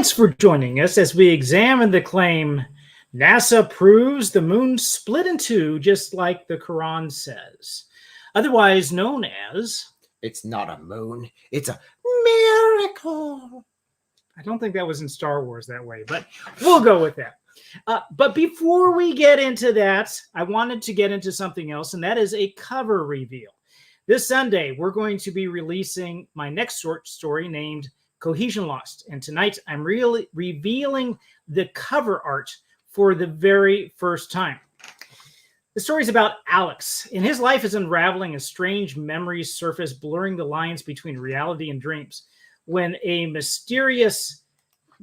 Thanks for joining us as we examine the claim NASA proves the moon split in two just like the Quran says, otherwise known as... It's not a moon, it's a miracle. I don't think that was in Star Wars that way, but we'll go with that. But before we get into that, I wanted to get into something else, and that is a cover reveal. This Sunday, we're going to be releasing my next short story named Cohesion Lost. And tonight, I'm really revealing the cover art for the very first time. The story is about Alex, and his life is unraveling as strange memories surface, blurring the lines between reality and dreams. When a mysterious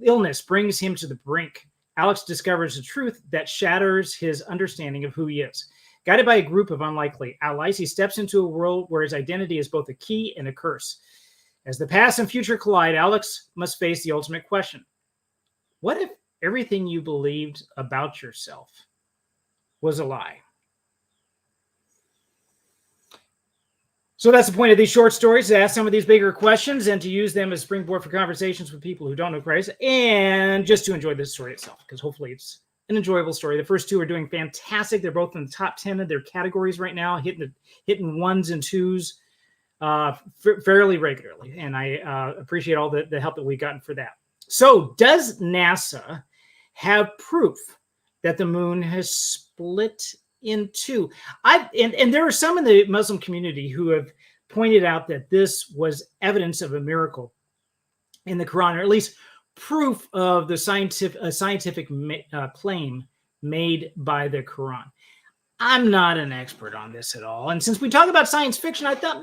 illness brings him to the brink, Alex discovers a truth that shatters his understanding of who he is. Guided by a group of unlikely allies, he steps into a world where his identity is both a key and a curse. As the past and future collide, Alex must face the ultimate question. What if everything you believed about yourself was a lie? So that's the point of these short stories, to ask some of these bigger questions and to use them as springboard for conversations with people who don't know Christ, and just to enjoy the story itself, because hopefully it's an enjoyable story. The first two are doing fantastic. They're both in the top 10 of their categories right now, hitting ones and twos fairly regularly, and I appreciate all the help that we've gotten for that. So does NASA have proof that the moon has split in two? And there are some in the Muslim community who have pointed out that this was evidence of a miracle in the Quran, or at least proof of the scientific claim made by the Quran. I'm not an expert on this at all, and since we talk about science fiction, I thought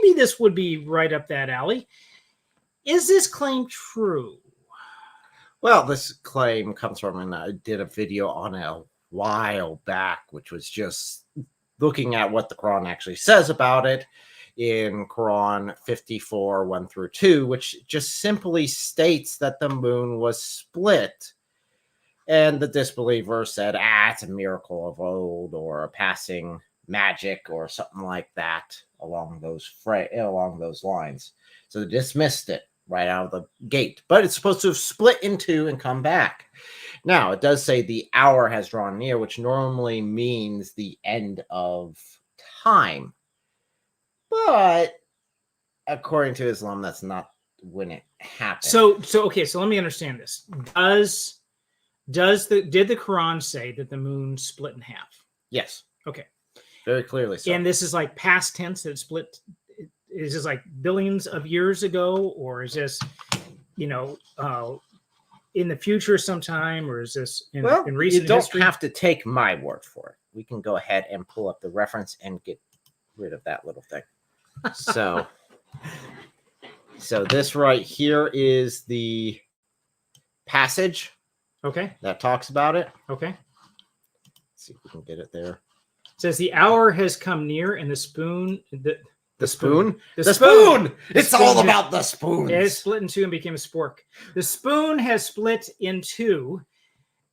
maybe this would be right up that alley. Is this claim true? Well, this claim comes from, and I did a video on a while back, which was just looking at what the Quran actually says about it in Quran 54, 1 through 2, which just simply states that the moon was split. And the disbeliever said, it's a miracle of old, or a passing magic, or something like that along those lines. So they dismissed it right out of the gate. But it's supposed to have split in two and come back. Now, it does say the hour has drawn near, which normally means the end of time. But according to Islam, that's not when it happened. So let me understand this. Did the Quran say that the moon split in half? Yes. Okay. Very clearly so. And this is like past tense that it split. Is this like billions of years ago, or is this, in the future sometime, or is this in recent history? You don't have to take my word for it. We can go ahead and pull up the reference and get rid of that little thing. So this right here is the passage. Okay. That talks about it. Okay. Let's see if we can get it there. It says the hour has come near, and the spoon. The spoon? The spoon! It's all about the spoons. It split in two and became a spork. The spoon has split in two,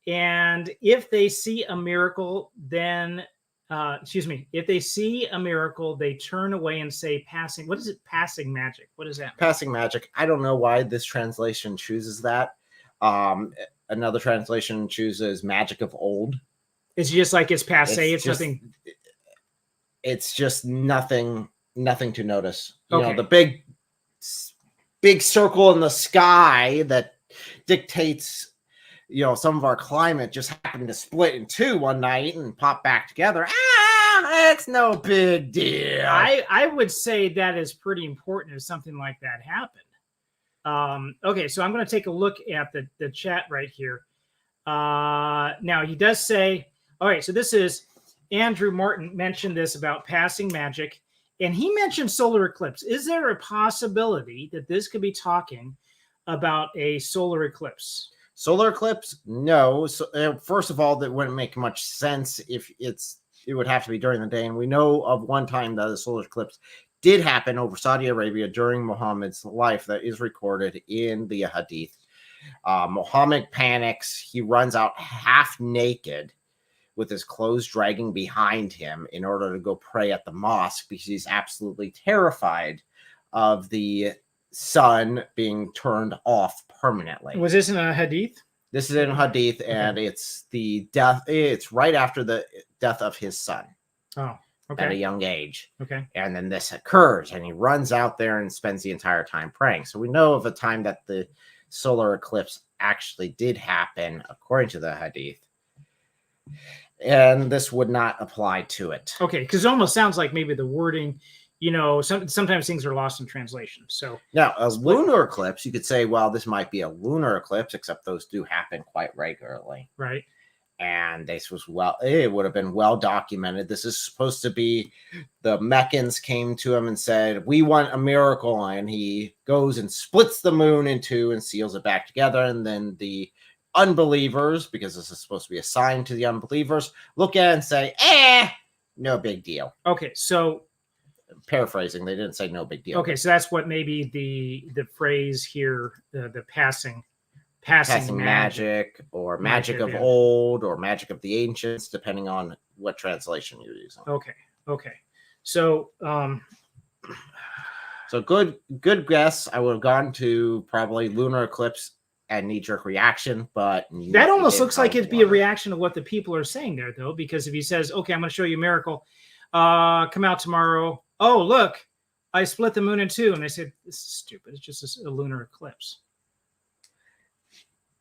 and if they see a miracle, then, if they see a miracle, they turn away and say passing. What is it? Passing magic. What is that? Passing magic. I don't know why this translation chooses that. Another translation chooses magic of old. It's just like it's passe. It's nothing. It's just nothing to notice. Okay. The big circle in the sky that dictates, some of our climate just happened to split in two one night and pop back together. It's no big deal. I would say that is pretty important if something like that happened. Okay, so I'm going to take a look at the chat right here. Now, he does say, all right, so this is Andrew Martin mentioned this about passing magic, and he mentioned solar eclipse. Is there a possibility that this could be talking about a solar eclipse? Solar eclipse? No. So, first of all, that wouldn't make much sense if it would have to be during the day. And we know of one time that a solar eclipse did happen over Saudi Arabia during Muhammad's life that is recorded in the Hadith. Muhammad panics. He runs out half naked with his clothes dragging behind him in order to go pray at the mosque because he's absolutely terrified of the sun being turned off permanently. Was this in a hadith? This is in Hadith, and it's the death. It's right after the death of his son. Oh, okay. At a young age. Okay. And then this occurs, and he runs out there and spends the entire time praying. So we know of a time that the solar eclipse actually did happen, according to the Hadith. And this would not apply to it. Okay, because it almost sounds like maybe the wording, sometimes things are lost in translation. So now, a lunar eclipse, you could say, well, this might be a lunar eclipse, except those do happen quite regularly. Right. And this was it would have been well documented. This is supposed to be the Meccans came to him and said, we want a miracle. And he goes and splits the moon in two and seals it back together. And then the unbelievers, because this is supposed to be a sign to the unbelievers, look at it and say, no big deal. Okay, so paraphrasing, they didn't say no big deal. Okay, so that's what maybe the phrase here, the passing magic, or magic of old, or magic of the ancients, depending on what translation you're using. Okay. So so good guess. I would have gone to probably lunar eclipse and knee-jerk reaction, but that almost looks like it'd be a reaction to what the people are saying there, though, because if he says, okay, I'm going to show you a miracle, come out tomorrow. Oh, look, I split the moon in two. And they said, this is stupid. It's just a lunar eclipse.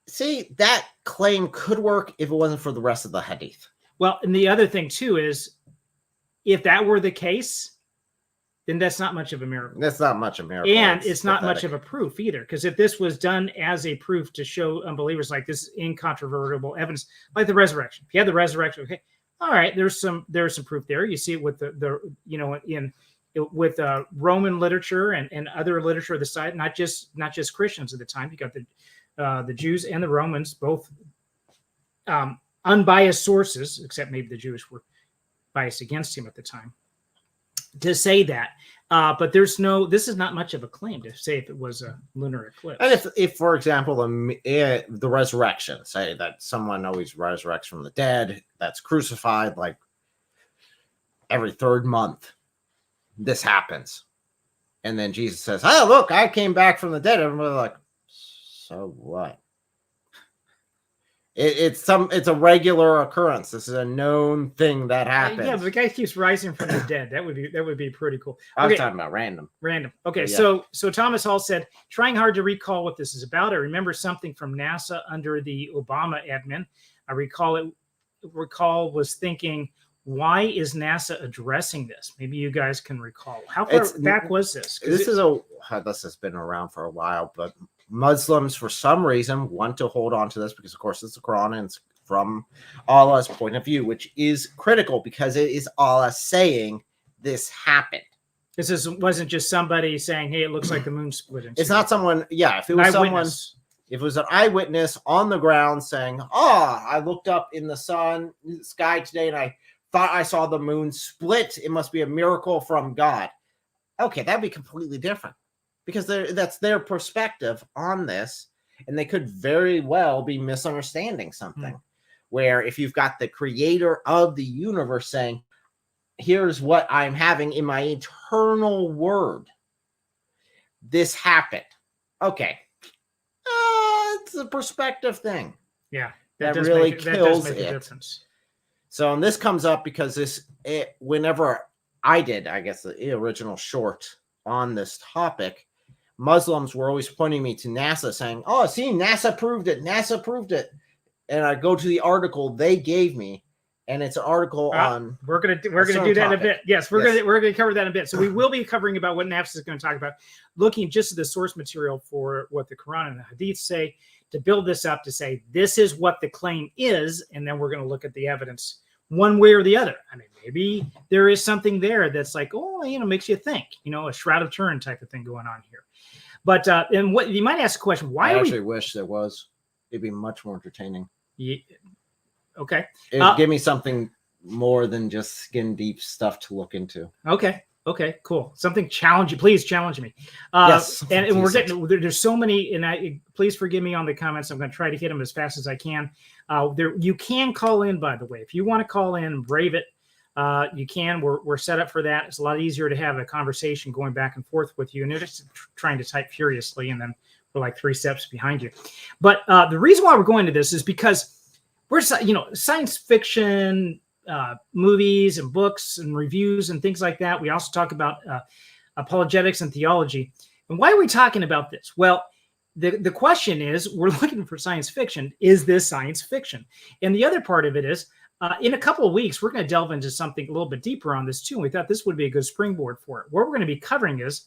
See, that claim could work if it wasn't for the rest of the hadith. Well, and the other thing, too, is if that were the case, then that's not much of a miracle. That's not much of a miracle. And it's not much of a proof either. Because if this was done as a proof to show unbelievers like this incontrovertible evidence, like the resurrection. If you had the resurrection, okay, all right, there's some proof there. You see it with with Roman literature and other literature of the side, not just Christians at the time. You got the Jews and the Romans, both unbiased sources, except maybe the Jewish were biased against him at the time, to say that. But this is not much of a claim to say if it was a lunar eclipse. And if for example, the resurrection, say that someone always resurrects from the dead, that's crucified like every third month, this happens. And then Jesus says, oh, look, I came back from the dead. Everybody's like, so what? It's a regular occurrence. This is a known thing that happens. Yeah, but the guy keeps rising from the dead. That would be pretty cool. I was talking about random. Okay, yeah. So Thomas Hall said, trying hard to recall what this is about. I remember something from NASA under the Obama admin. I recall was thinking, why is NASA addressing this? Maybe you guys can recall. How far back was this? This has been around for a while, but Muslims, for some reason, want to hold on to this because, of course, it's the Quran and it's from Allah's point of view, which is critical because it is Allah saying this happened. This wasn't just somebody saying, hey, it looks like the moon split in two. It's not someone, if it was someone, if it was an eyewitness on the ground saying, I looked up in the sky today and I thought I saw the moon split. It must be a miracle from God. Okay, that'd be completely different. Because that's their perspective on this, and they could very well be misunderstanding something. Where if you've got the creator of the universe saying, here's what I'm having in my eternal word, this happened. Okay. It's a perspective thing. Yeah. That really kills make a it. Difference. So, and this comes up because whenever I did, I guess, the original short on this topic, Muslims were always pointing me to NASA saying, see, NASA proved it. NASA proved it. And I go to the article they gave me, and it's an article on. We're gonna do that in a bit. Yes, we're gonna cover that in a bit. So we will be covering about what NASA is going to talk about, looking just at the source material for what the Quran and the Hadith say to build this up to say this is what the claim is, and then we're going to look at the evidence one way or the other. I mean, maybe there is something there that's like, makes you think, a Shroud of Turin type of thing going on here. But and what you might ask the question, why? I actually wish there was. It'd be much more entertaining. Yeah. Okay. It'd give me something more than just skin deep stuff to look into. Okay. Cool. Something challenge you. Please challenge me. Yes. And we're getting there's so many, and please forgive me on the comments. I'm going to try to hit them as fast as I can. You can call in, by the way, if you want to call in, brave it. you can. We're set up for that. It's a lot easier to have a conversation going back and forth with you, and you're just trying to type furiously, and then we're like 3 steps behind you. But the reason why we're going to this is because we're, science fiction movies and books and reviews and things like that. We also talk about apologetics and theology. And why are we talking about this? Well, the question is, we're looking for science fiction. Is this science fiction? And the other part of it is, in a couple of weeks, we're going to delve into something a little bit deeper on this too. And we thought this would be a good springboard for it. What we're going to be covering is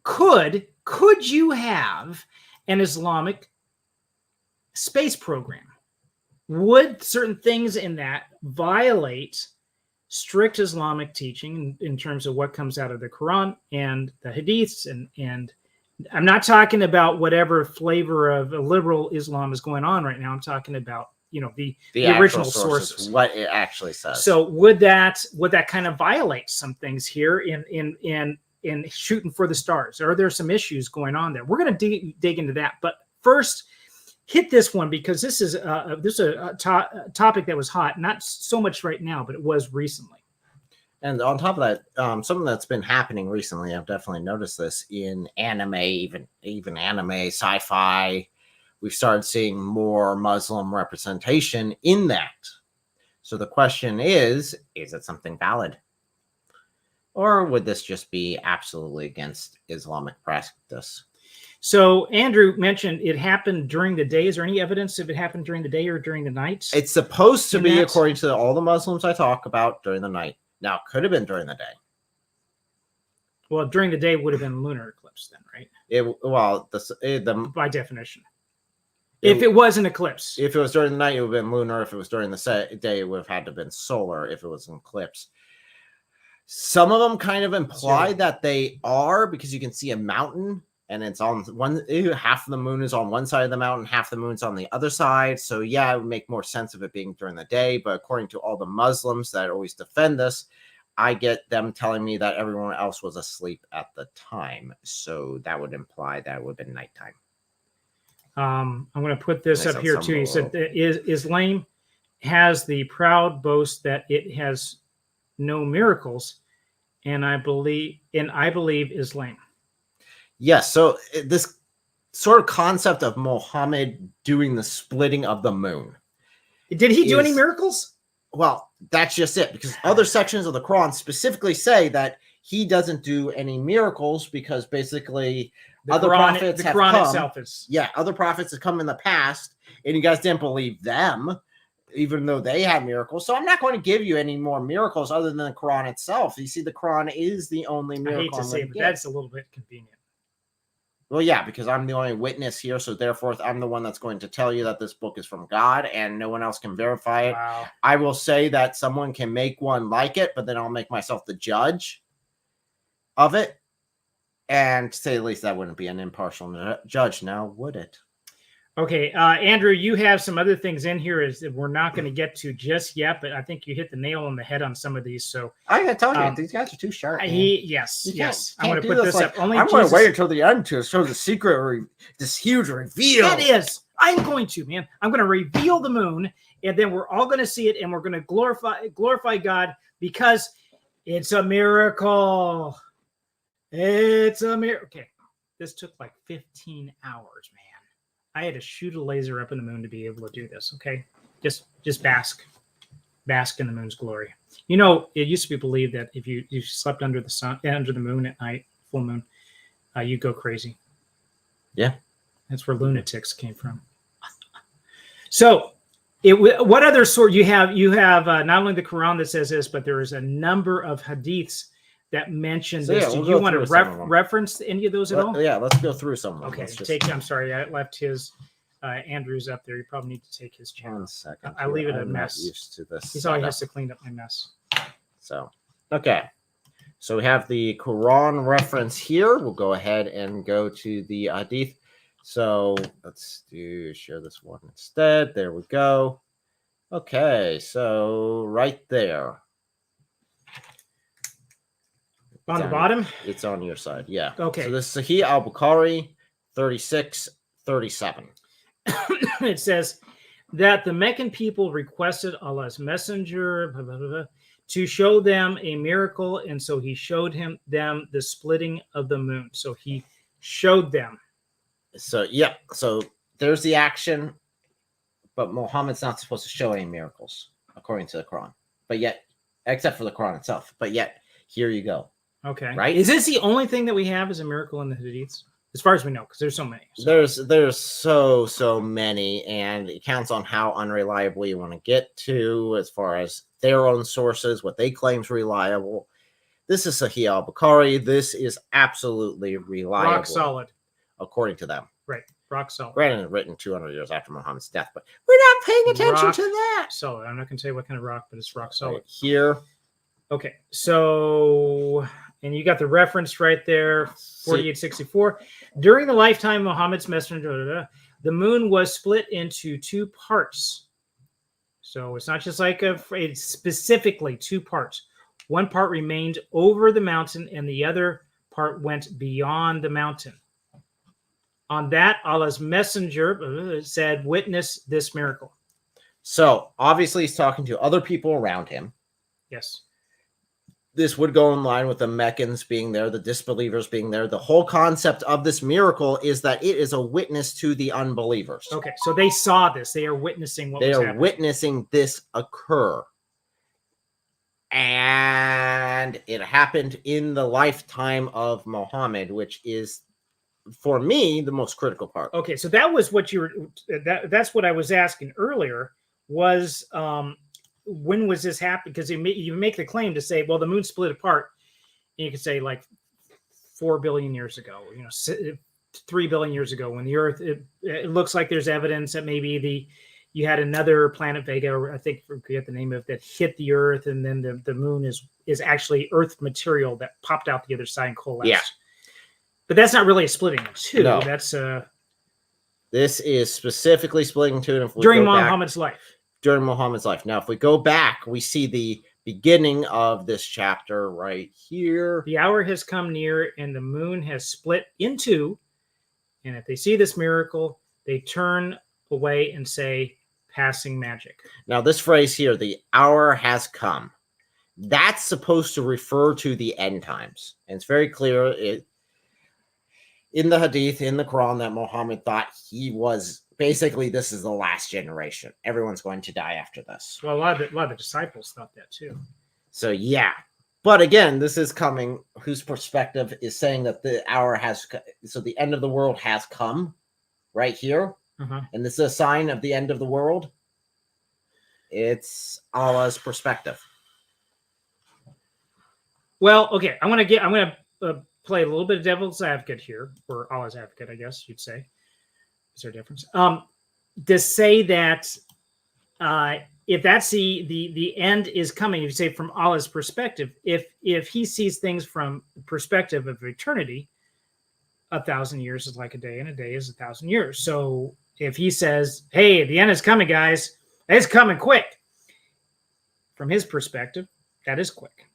could you have an Islamic space program? Would certain things in that violate strict Islamic teaching in terms of what comes out of the Quran and the Hadiths? And I'm not talking about whatever flavor of a liberal Islam is going on right now. I'm talking about, the original sources, what it actually says. So would that kind of violate some things here in shooting for the stars? Are there some issues going on there? We're going to dig into that. But first, hit this one, because this is a topic that was hot, not so much right now, but it was recently. And on top of that, something that's been happening recently, I've definitely noticed this in anime, even anime, sci-fi. We've started seeing more Muslim representation in that. So the question is it something valid? Or would this just be absolutely against Islamic practice? So Andrew mentioned it happened during the day. Is there any evidence if it happened during the day or during the night? It's supposed to be, according to all the Muslims I talk about, during the night. Now, it could have been during the day. Well, during the day would have been lunar eclipse then, right? By definition. If it was an eclipse. If it was during the night, it would have been lunar. If it was during the day, it would have had to have been solar if it was an eclipse. Some of them kind of imply that they are, because you can see a mountain and it's on one, half of the moon is on one side of the mountain, half the moon's on the other side. So yeah, it would make more sense of it being during the day. But according to all the Muslims that always defend this, I get them telling me that everyone else was asleep at the time. So that would imply that it would have been nighttime. I'm going to put this up here too. He said Islam has the proud boast that it has no miracles, and I believe Islam. Yes, so this sort of concept of Muhammad doing the splitting of the moon. Did he do any miracles? Well, that's just it, because other sections of the Quran specifically say that he doesn't do any miracles, because basically other prophets have come. Other prophets have come in the past, and you guys didn't believe them, even though they had miracles. So I'm not going to give you any more miracles other than the Quran itself. You see, the Quran is the only miracle. I hate to say it, but that's a little bit convenient. Well, yeah, because I'm the only witness here, so therefore I'm the one that's going to tell you that this book is from God, and no one else can verify it. Wow. I will say that someone can make one like it, but then I'll make myself the judge of it. And to say the least, that wouldn't be an impartial judge now, would it? Okay, Andrew, you have some other things in here that we're not going to get to just yet, but I think you hit the nail on the head on some of these. So I gotta tell you, these guys are too sharp. Yes. I'm going to put this up. I'm going to wait until the end to show the secret, this huge reveal. That is. I'm going to, man. I'm going to reveal the moon, and then we're all going to see it, and we're going to glorify God, because it's a miracle. It's a miracle. Okay, this took like 15 hours, man. I had to shoot a laser up in the moon to be able to do this. Okay, just bask in the moon's glory. It used to be believed that if you slept under the sun, under the moon at night, full moon, you'd go crazy. Yeah, that's where lunatics came from. So, what other sort you have? You have not only the Quran that says this, but there is a number of hadiths that mention this. Yeah, do you want to reference any of those at all? Yeah, let's go through some of them. Okay, I'm sorry, I left his Andrew's up there. You probably need to take his channel. 1 second. I leave it a mess. Not used to this. He's always has to clean up my mess. So, okay. So we have the Quran reference here. We'll go ahead and go to the hadith. So let's share this one instead. There we go. Okay, so right there. On the bottom? It's on your side, yeah. Okay. So this is Sahih al-Bukhari 3637. It says, that the Meccan people requested Allah's messenger blah, blah, blah, blah, to show them a miracle, and so he showed them the splitting of the moon. So he showed them. So, yeah. So there's the action, but Muhammad's not supposed to show any miracles, according to the Quran. But yet, except for the Quran itself. But yet, here you go. Okay. Right? Is this the only thing that we have as a miracle in the Hadiths? As far as we know, because there's so many. So. There's so many, and it counts on how unreliable you want to get to as far as their own sources, what they claim is reliable. This is Sahih al-Bukhari. This is absolutely reliable. Rock solid. According to them. Right. Rock solid. Granted, written 200 years after Muhammad's death, but we're not paying attention to that. Solid. I'm not going to say what kind of rock, but it's rock solid. Right here. Okay. So, and you got the reference right there, 4864. During the lifetime of Muhammad's messenger, the moon was split into two parts. So it's not just like it's specifically two parts. One part remained over the mountain, and the other part went beyond the mountain. On that, Allah's messenger said, "Witness this miracle." So obviously, he's talking to other people around him. Yes. This would go in line with the Meccans being there, the disbelievers being there. The whole concept of this miracle is that it is a witness to the unbelievers. Okay, so they saw this. They are witnessing what was happening. They are witnessing this occur. And it happened in the lifetime of Muhammad, which is, for me, the most critical part. Okay, so that was what you were. That's what I was asking earlier. Was when was this happen? Because you make the claim to say, well, the moon split apart. And you could say like 4 billion years ago, 3 billion years ago, when the Earth. It looks like there's evidence that maybe you had another planet Vega, or I think I forget the name of it, that hit the Earth, and then the moon is actually Earth material that popped out the other side and collapsed. Yeah. But that's not really a splitting in two. No. That's this is specifically splitting two. And if we during go Muhammad's life. During Muhammad's life. Now, if we go back, we see the beginning of this chapter right here. The hour has come near, and the moon has split in two. And if they see this miracle, they turn away and say, "Passing magic." Now, this phrase here, "the hour has come," that's supposed to refer to the end times. And it's very clear in the Hadith, in the Quran, that Muhammad thought he was basically, this is the last generation. Everyone's going to die after this. Well, a lot of the disciples thought that too. So, yeah. But again, this is coming, whose perspective is saying that the hour has, so the end of the world has come right here. Uh-huh. And this is a sign of the end of the world. It's Allah's perspective. Well, okay. I'm going to play a little bit of devil's advocate here, or Allah's advocate, I guess you'd say. Is there a difference? To say that if that's the end is coming, if you say from Allah's perspective, if he sees things from the perspective of eternity, 1,000 years is like a day, and a day is 1,000 years. So if he says, "Hey, the end is coming, guys, it's coming quick," from his perspective, that is quick.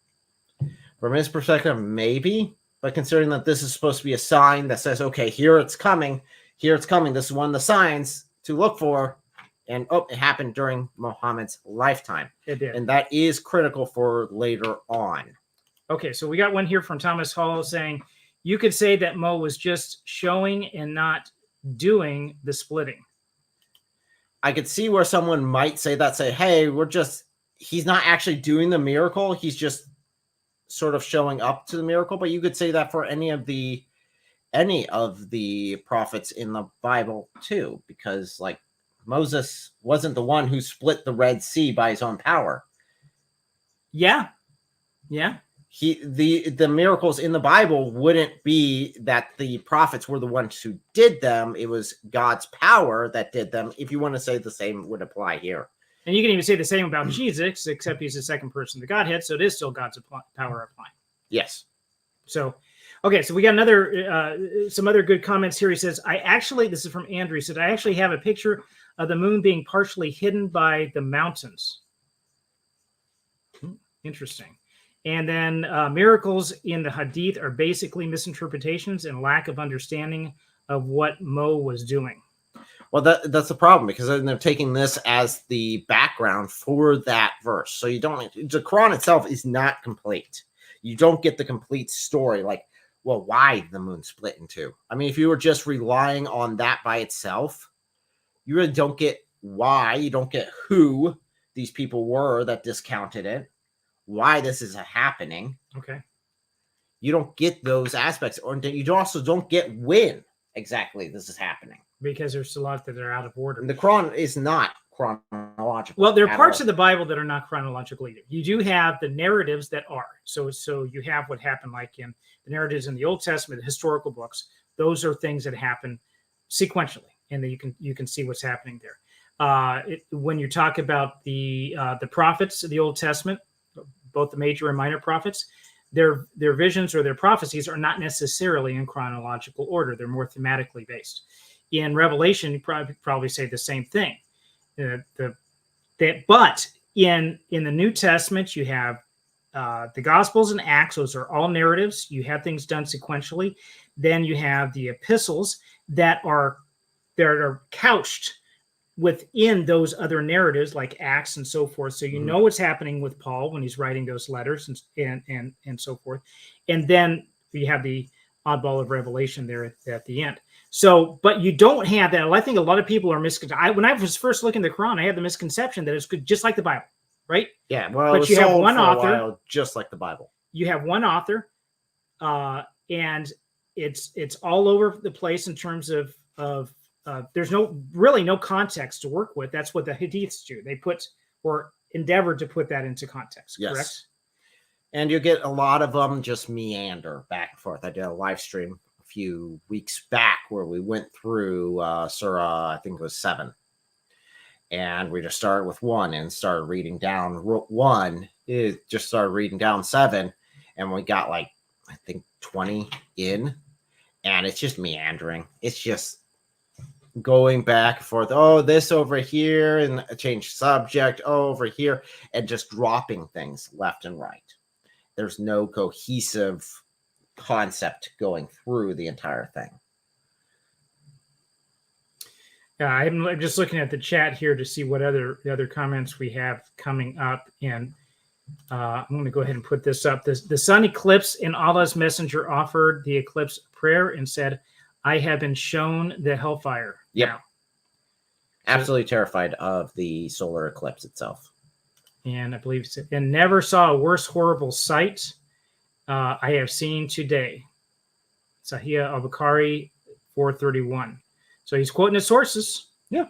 From his perspective, maybe, but considering that this is supposed to be a sign that says, okay, here it's coming, this is one of the signs to look for, and it happened during Muhammad's lifetime. It did. And that is critical for later on. Okay, so we got one here from Thomas Hall saying, "You could say that Mo was just showing and not doing the splitting." I could see where someone might say that, say, hey, he's not actually doing the miracle, he's just sort of showing up to the miracle. But you could say that for any of the prophets in the Bible too, because like Moses wasn't the one who split the Red Sea by his own power. Yeah. The miracles in the Bible wouldn't be that the prophets were the ones who did them. It was God's power that did them. If you want to say the same would apply here. And you can even say the same about Jesus, except he's the second person of the Godhead, so it is still God's power applying. Yes. So, okay, so we got some other good comments here. He says, this is from Andrew, he said, "I actually have a picture of the moon being partially hidden by the mountains." Interesting. And then miracles in the Hadith are basically misinterpretations and lack of understanding of what Mo was doing. Well, that's the problem, because then they're taking this as the background for that verse. So you don't, the Quran itself is not complete. You don't get the complete story, like, well, why the moon split in two. I mean, if you were just relying on that by itself, you really don't get why, you don't get who these people were that discounted it, why this is happening. Okay. You don't get those aspects, or you also don't get when exactly this is happening. Because there's a lot that are out of order. And the Quran is not chronological. Well, there are parts of the Bible that are not chronological either. You do have the narratives that are. So you have what happened, like in the narratives in the Old Testament, the historical books. Those are things that happen sequentially, and then you can see what's happening there. When you talk about the prophets of the Old Testament, both the major and minor prophets, their visions or their prophecies are not necessarily in chronological order. They're more thematically based. In Revelation, you probably say the same thing. But in the New Testament, you have the Gospels and Acts. Those are all narratives. You have things done sequentially. Then you have the epistles that are couched within those other narratives, like Acts and so forth. So you know what's happening with Paul when he's writing those letters and so forth. And then you have the oddball of Revelation there at the end. So, but you don't have that. I think a lot of people are when I was first looking at the Quran, I had the misconception that it's good, just like the Bible, right? Yeah, well, but you have one author, just like the Bible. You have one author, and it's all over the place in terms of there's really no context to work with. That's what the Hadiths do. They put or endeavor to put that into context. Yes. Correct. And you get a lot of them just meander back and forth. I did a live stream a few weeks back where we went through Surah, I think it was 7. And we just started with 1 and started reading down 1. It just started reading down 7. And we got like, I think 20 in. And it's just meandering. It's just going back and forth. Oh, this over here, and change subject. Oh, over here. And just dropping things left and right. There's no cohesive concept going through the entire thing. Yeah, I'm just looking at the chat here to see what other comments we have coming up. And I'm going to go ahead and put this up. The sun eclipse in Allah's messenger offered the eclipse prayer and said, I have been shown the hellfire. Yep. Now. Absolutely terrified of the solar eclipse itself. And I believe and never saw a worse horrible sight I have seen today. Sahih al-Bukhari 431. So he's quoting his sources. Yeah.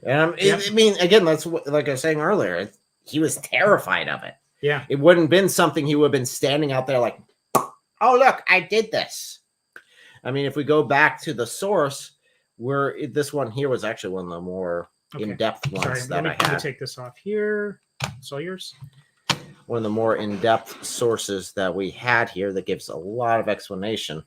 I mean, again, that's like I was saying earlier. He was terrified of it. Yeah. It wouldn't have been something he would have been standing out there like, oh, look, I did this. I mean, if we go back to the source, where this one here was actually one of the more in-depth ones that I had. Let me take this off here. It's all yours. One of the more in-depth sources that we had here that gives a lot of explanation.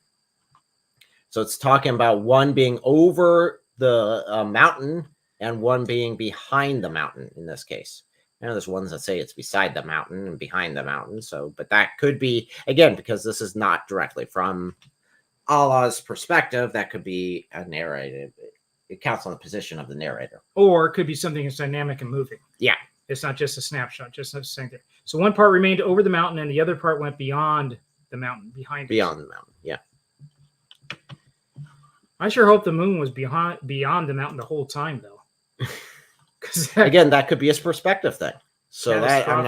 So it's talking about one being over the mountain and one being behind the mountain in this case. I know there's ones that say it's beside the mountain and behind the mountain. So, but that could be, again, because this is not directly from Allah's perspective, that could be a narrative. It counts on the position of the narrator. Or it could be something that's dynamic and moving. Yeah. It's not just a snapshot, just a second. So one part remained over the mountain and the other part went beyond the mountain, behind it. Beyond the mountain, yeah. I sure hope the moon was beyond the mountain the whole time, though. Again, that could be his perspective thing. So that I'm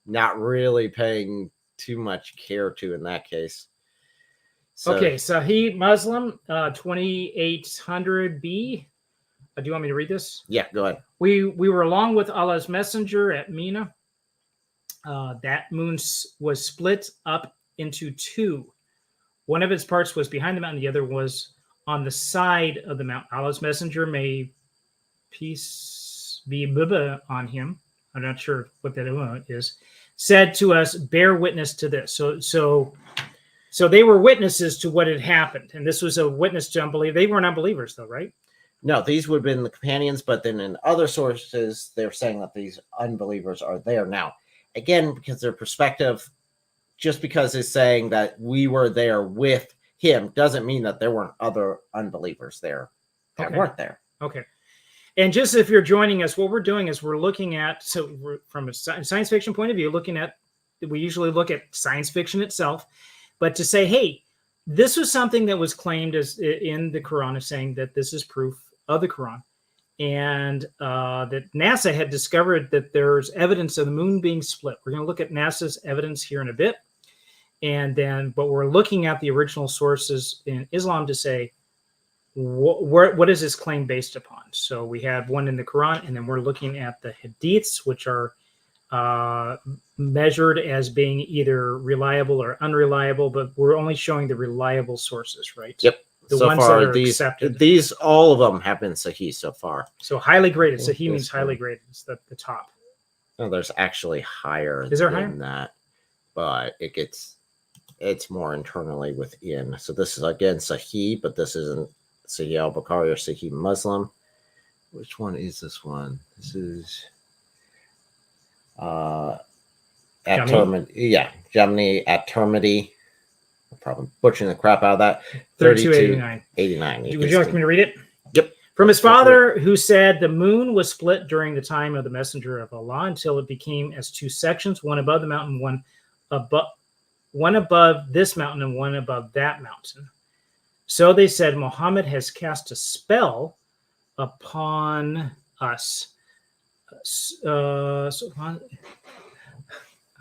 not really paying too much care to in that case. So, okay, Sahih Muslim 2800B. Do you want me to read this? Yeah, go ahead. We were along with Allah's messenger at Mina. That moon was split up into 2. One of its parts was behind the mountain. The other was on the side of the mountain. Allah's messenger, may peace be on him. I'm not sure what that is. Said to us, bear witness to this. So they were witnesses to what had happened. And this was a witness to unbelief. They weren't unbelievers though, right? No, these would have been the companions, but then in other sources, they're saying that these unbelievers are there. Now, again, because their perspective, just because it's saying that we were there with him, doesn't mean that there weren't other unbelievers there that Okay. weren't there. Okay. And just if you're joining us, what we're doing is we're looking at, so we're, from a science fiction point of view, we usually look at science fiction itself, but to say, hey, this was something that was claimed as in the Quran, as saying that this is proof of the Quran, and that NASA had discovered that there's evidence of the moon being split. We're going to look at NASA's evidence here in a bit, but we're looking at the original sources in Islam to say, what is this claim based upon? So we have one in the Quran, and then we're looking at the hadiths, which are measured as being either reliable or unreliable, but we're only showing the reliable sources, right? Yep. The so ones far, that are accepted. These, all of them have been Sahih so far. So highly graded. I think Sahih means this highly one- graded. It's the top. No, there's actually higher Is there than that, but it's more internally within. So this is again Sahih, but this isn't Sahih al-Bukhari or Sahih Muslim. Which one is this one? This is at Termity. Yeah, Gemini at Termity. I'm probably butchering the crap out of that. 3289. Would you like me to read it? Yep. From his father, who said the moon was split during the time of the messenger of Allah until it became as two sections, one above the mountain, one above this mountain, and one above that mountain. So they said, Muhammad has cast a spell upon us.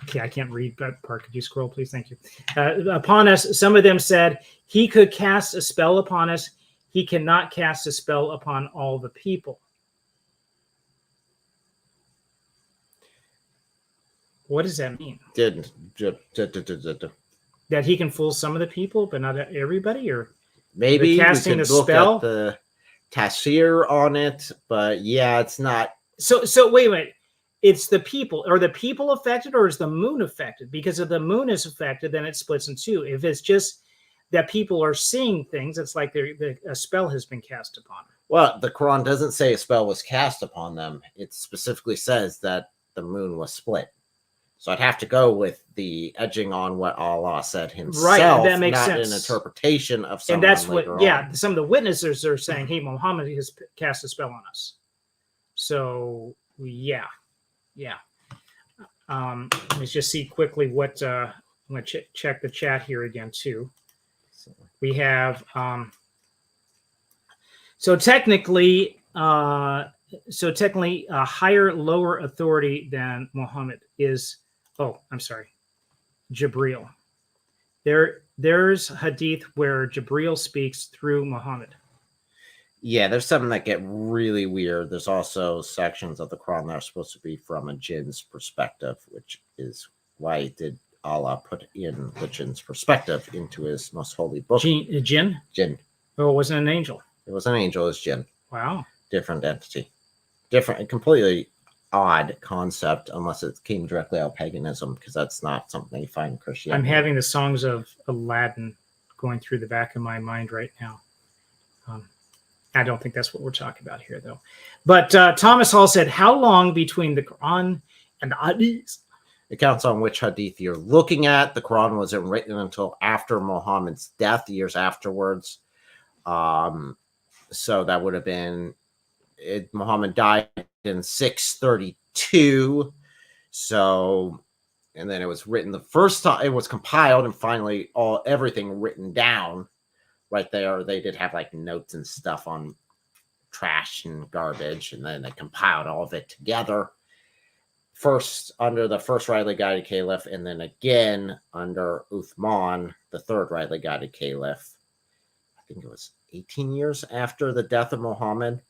Okay, I can't read that part. Could you scroll, please? Thank you. Upon us, some of them said, he could cast a spell upon us. He cannot cast a spell upon all the people. What does that mean? That he can fool some of the people, but not everybody? Or maybe casting we could the look spell? at the tafsir on it, but yeah, it's not. So wait a minute. It's the people. Are the people affected, or is the moon affected? Because if the moon is affected, then it splits in two. If it's just that people are seeing things, it's like a spell has been cast upon them. Well, the Quran doesn't say a spell was cast upon them. It specifically says that the moon was split. So I'd have to go with the edging on what Allah said himself, right? That makes not sense. an interpretation of someone. And that's what, on. Some of the witnesses are saying, "Hey, Muhammad has cast a spell on us." So yeah. Let's just see quickly what. I'm going to check the chat here again too. We have so technically a higher lower authority than Muhammad is. Oh, I'm sorry, Jibril. There's hadith where Jibril speaks through Muhammad. Yeah, there's some that get really weird. There's also sections of the Quran that are supposed to be from a jinn's perspective, which is why did Allah put in the jinn's perspective into his most holy book. Jinn? Jinn. Oh, it wasn't an angel. It was an angel, it's jinn. Wow. Different entity. Different, completely odd concept, unless it came directly out of paganism, because that's not something you find in Christianity. I'm having the songs of Aladdin going through the back of my mind right now. I don't think that's what we're talking about here, though. But Thomas Hall said, how long between the Quran and the Hadith? It counts on which hadith you're looking at. The Quran wasn't written until after Muhammad's death, years afterwards. So that would have been, Muhammad died in 632. So, and then it was written the first time, it was compiled and finally everything written down right there. They did have like notes and stuff on trash and garbage, and then they compiled all of it together. First under the first rightly guided caliph, and then again under Uthman, the third rightly guided caliph. I think it was 18 years after the death of Muhammad.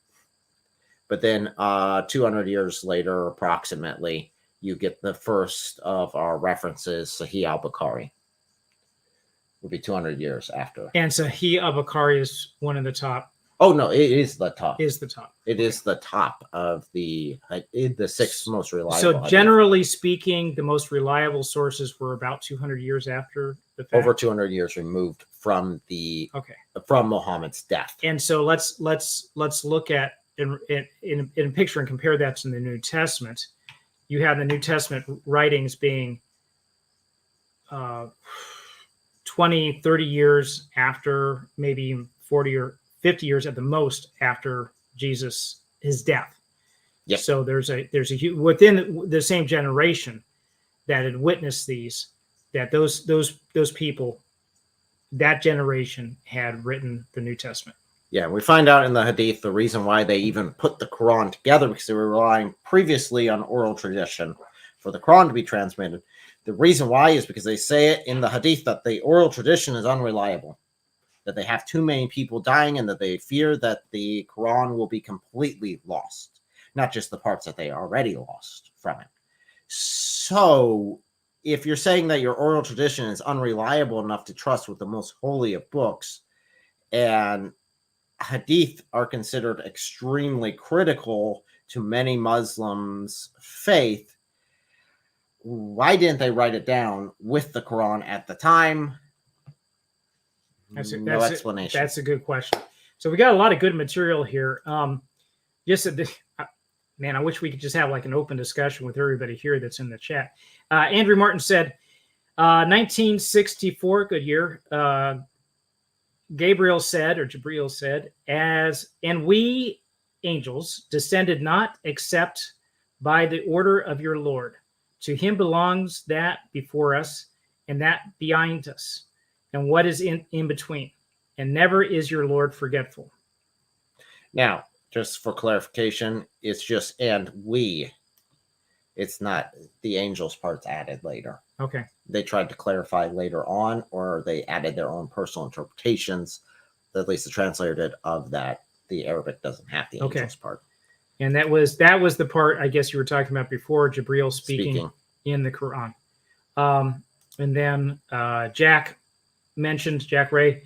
But then 200 years later, approximately, you get the first of our references, Sahih al-Bukhari. Would be 200 years after. And Sahih al-Bukhari is one of the top. Oh, no, it is the top. Is the top. It is the top of the sixth most reliable. So generally speaking, the most reliable sources were about 200 years after the fact. Over 200 years removed from from Muhammad's death. And so let's look at in a picture and compare that to the New Testament. You have the New Testament writings being 20, 30 years after, maybe 40 or 50 years at the most after his death. Yep. So there's a within the same generation that had witnessed these, that those people, that generation had written the New Testament. Yeah, we find out in the Hadith the reason why they even put the Quran together, because they were relying previously on oral tradition for the Quran to be transmitted. The reason why is because they say it in the Hadith that the oral tradition is unreliable, that they have too many people dying, and that they fear that the Quran will be completely lost, not just the parts that they already lost from it. So if you're saying that your oral tradition is unreliable enough to trust with the most holy of books, and Hadith are considered extremely critical to many Muslims' faith, why didn't they write it down with the Quran at the time? No explanation. That's a good question. So we got a lot of good material here. Man, I wish we could just have like an open discussion with everybody here that's in the chat. Andrew Martin said, 1964, good year. Gabriel said, and we angels descended not except by the order of your Lord. To him belongs that before us and that behind us, and what is in between. And never is your Lord forgetful. Now, just for clarification, it's just and we. It's not the angels part's added later. Okay. They tried to clarify later on, or they added their own personal interpretations, at least the translator did, of that. The Arabic doesn't have the angels part. And that was the part, I guess, you were talking about before, Jibril speaking in the Quran. And then Jack Ray,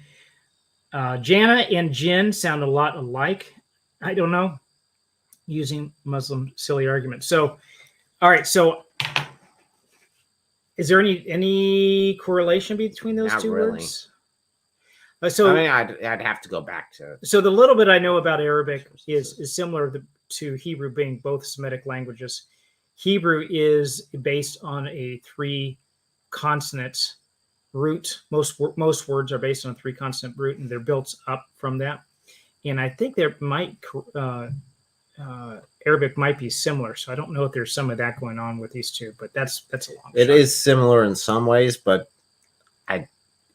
Jannah and Jinn sound a lot alike. I don't know, using Muslim silly arguments. So, all right. So, is there any correlation between those Not two really. words? So, I mean, I'd have to go back to. So the little bit I know about Arabic is similar to Hebrew, being both Semitic languages. Hebrew is based on a 3-consonant root. Most words are based on a 3-consonant root, and they're built up from that. And I think there might Arabic might be similar. So I don't know if there's some of that going on with these two, but that's a long. It is similar in some ways, but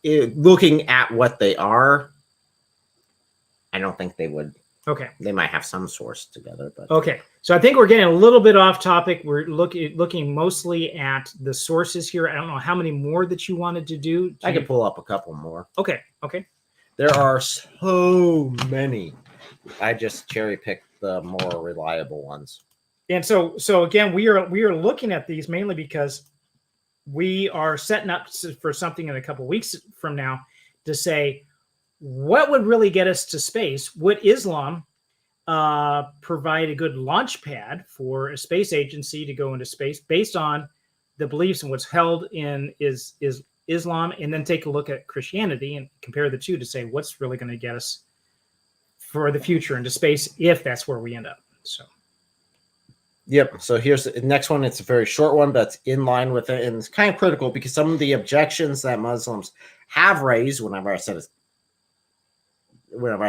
looking at what they are, I don't think they would. Okay. They might have some source together, but okay. So I think we're getting a little bit off topic. We're looking mostly at the sources here. I don't know how many more that you wanted to do. I could pull up a couple more. Okay. There are so many. I just cherry picked the more reliable ones. And so again, we are looking at these mainly because we are setting up for something in a couple weeks from now to say, what would really get us to space? Would Islam provide a good launch pad for a space agency to go into space based on the beliefs and what's held in is Islam, and then take a look at Christianity and compare the two to say what's really going to get us for the future into space if that's where we end up. So. Yep. So here's the next one. It's a very short one, but it's in line with it. And it's kind of critical because some of the objections that Muslims have raised whenever I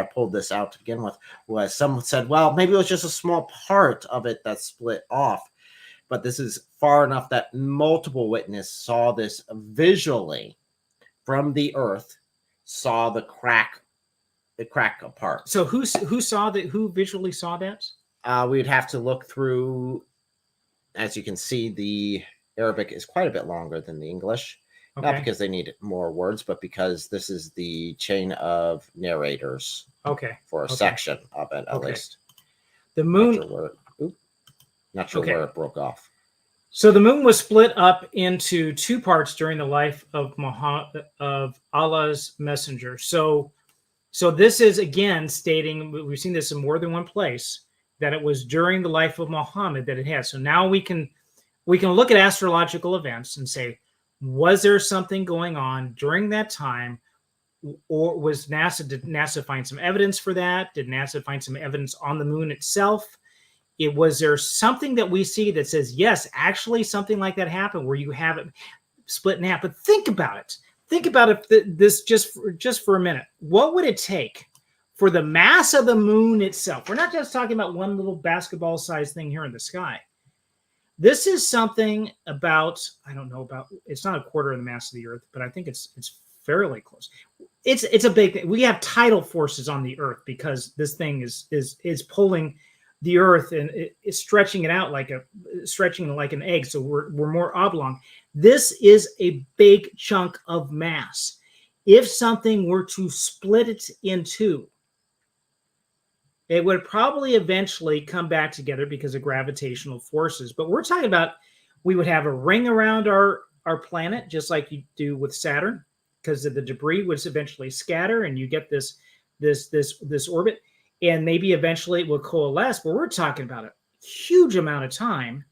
pulled this out to begin with, was someone said, well, maybe it was just a small part of it that split off. But this is far enough that multiple witnesses saw this visually from the earth, saw the crack apart. So who saw that? Who visually saw that? We'd have to look through. As you can see, the Arabic is quite a bit longer than the English. Okay. Not because they need more words, but because this is the chain of narrators. Okay. For a section of it, at least. The moon. Not sure where it broke off. So the moon was split up into 2 parts during the life of Allah's messenger. So this is again stating, we've seen this in more than one place, that it was during the life of Muhammad that it had. So now we can look at astrological events and say, was there something going on during that time, or did NASA find some evidence for that? Did NASA find some evidence on the moon itself? Was there something that we see that says, yes, actually something like that happened, where you have it split in half? But think about it. Think about it. This just for a minute. What would it take for the mass of the moon itself. We're not just talking about one little basketball-sized thing here in the sky. This is something about, I don't know about, it's not a quarter of the mass of the Earth, but I think it's fairly close. It's a big thing. We have tidal forces on the Earth because this thing is pulling the Earth and it's stretching it out like an egg. So we're more oblong. This is a big chunk of mass. If something were to split it in two, it would probably eventually come back together because of gravitational forces. But we're talking about, we would have a ring around our planet, just like you do with Saturn, because the debris would eventually scatter and you get this orbit. And maybe eventually it will coalesce. But we're talking about a huge amount of time,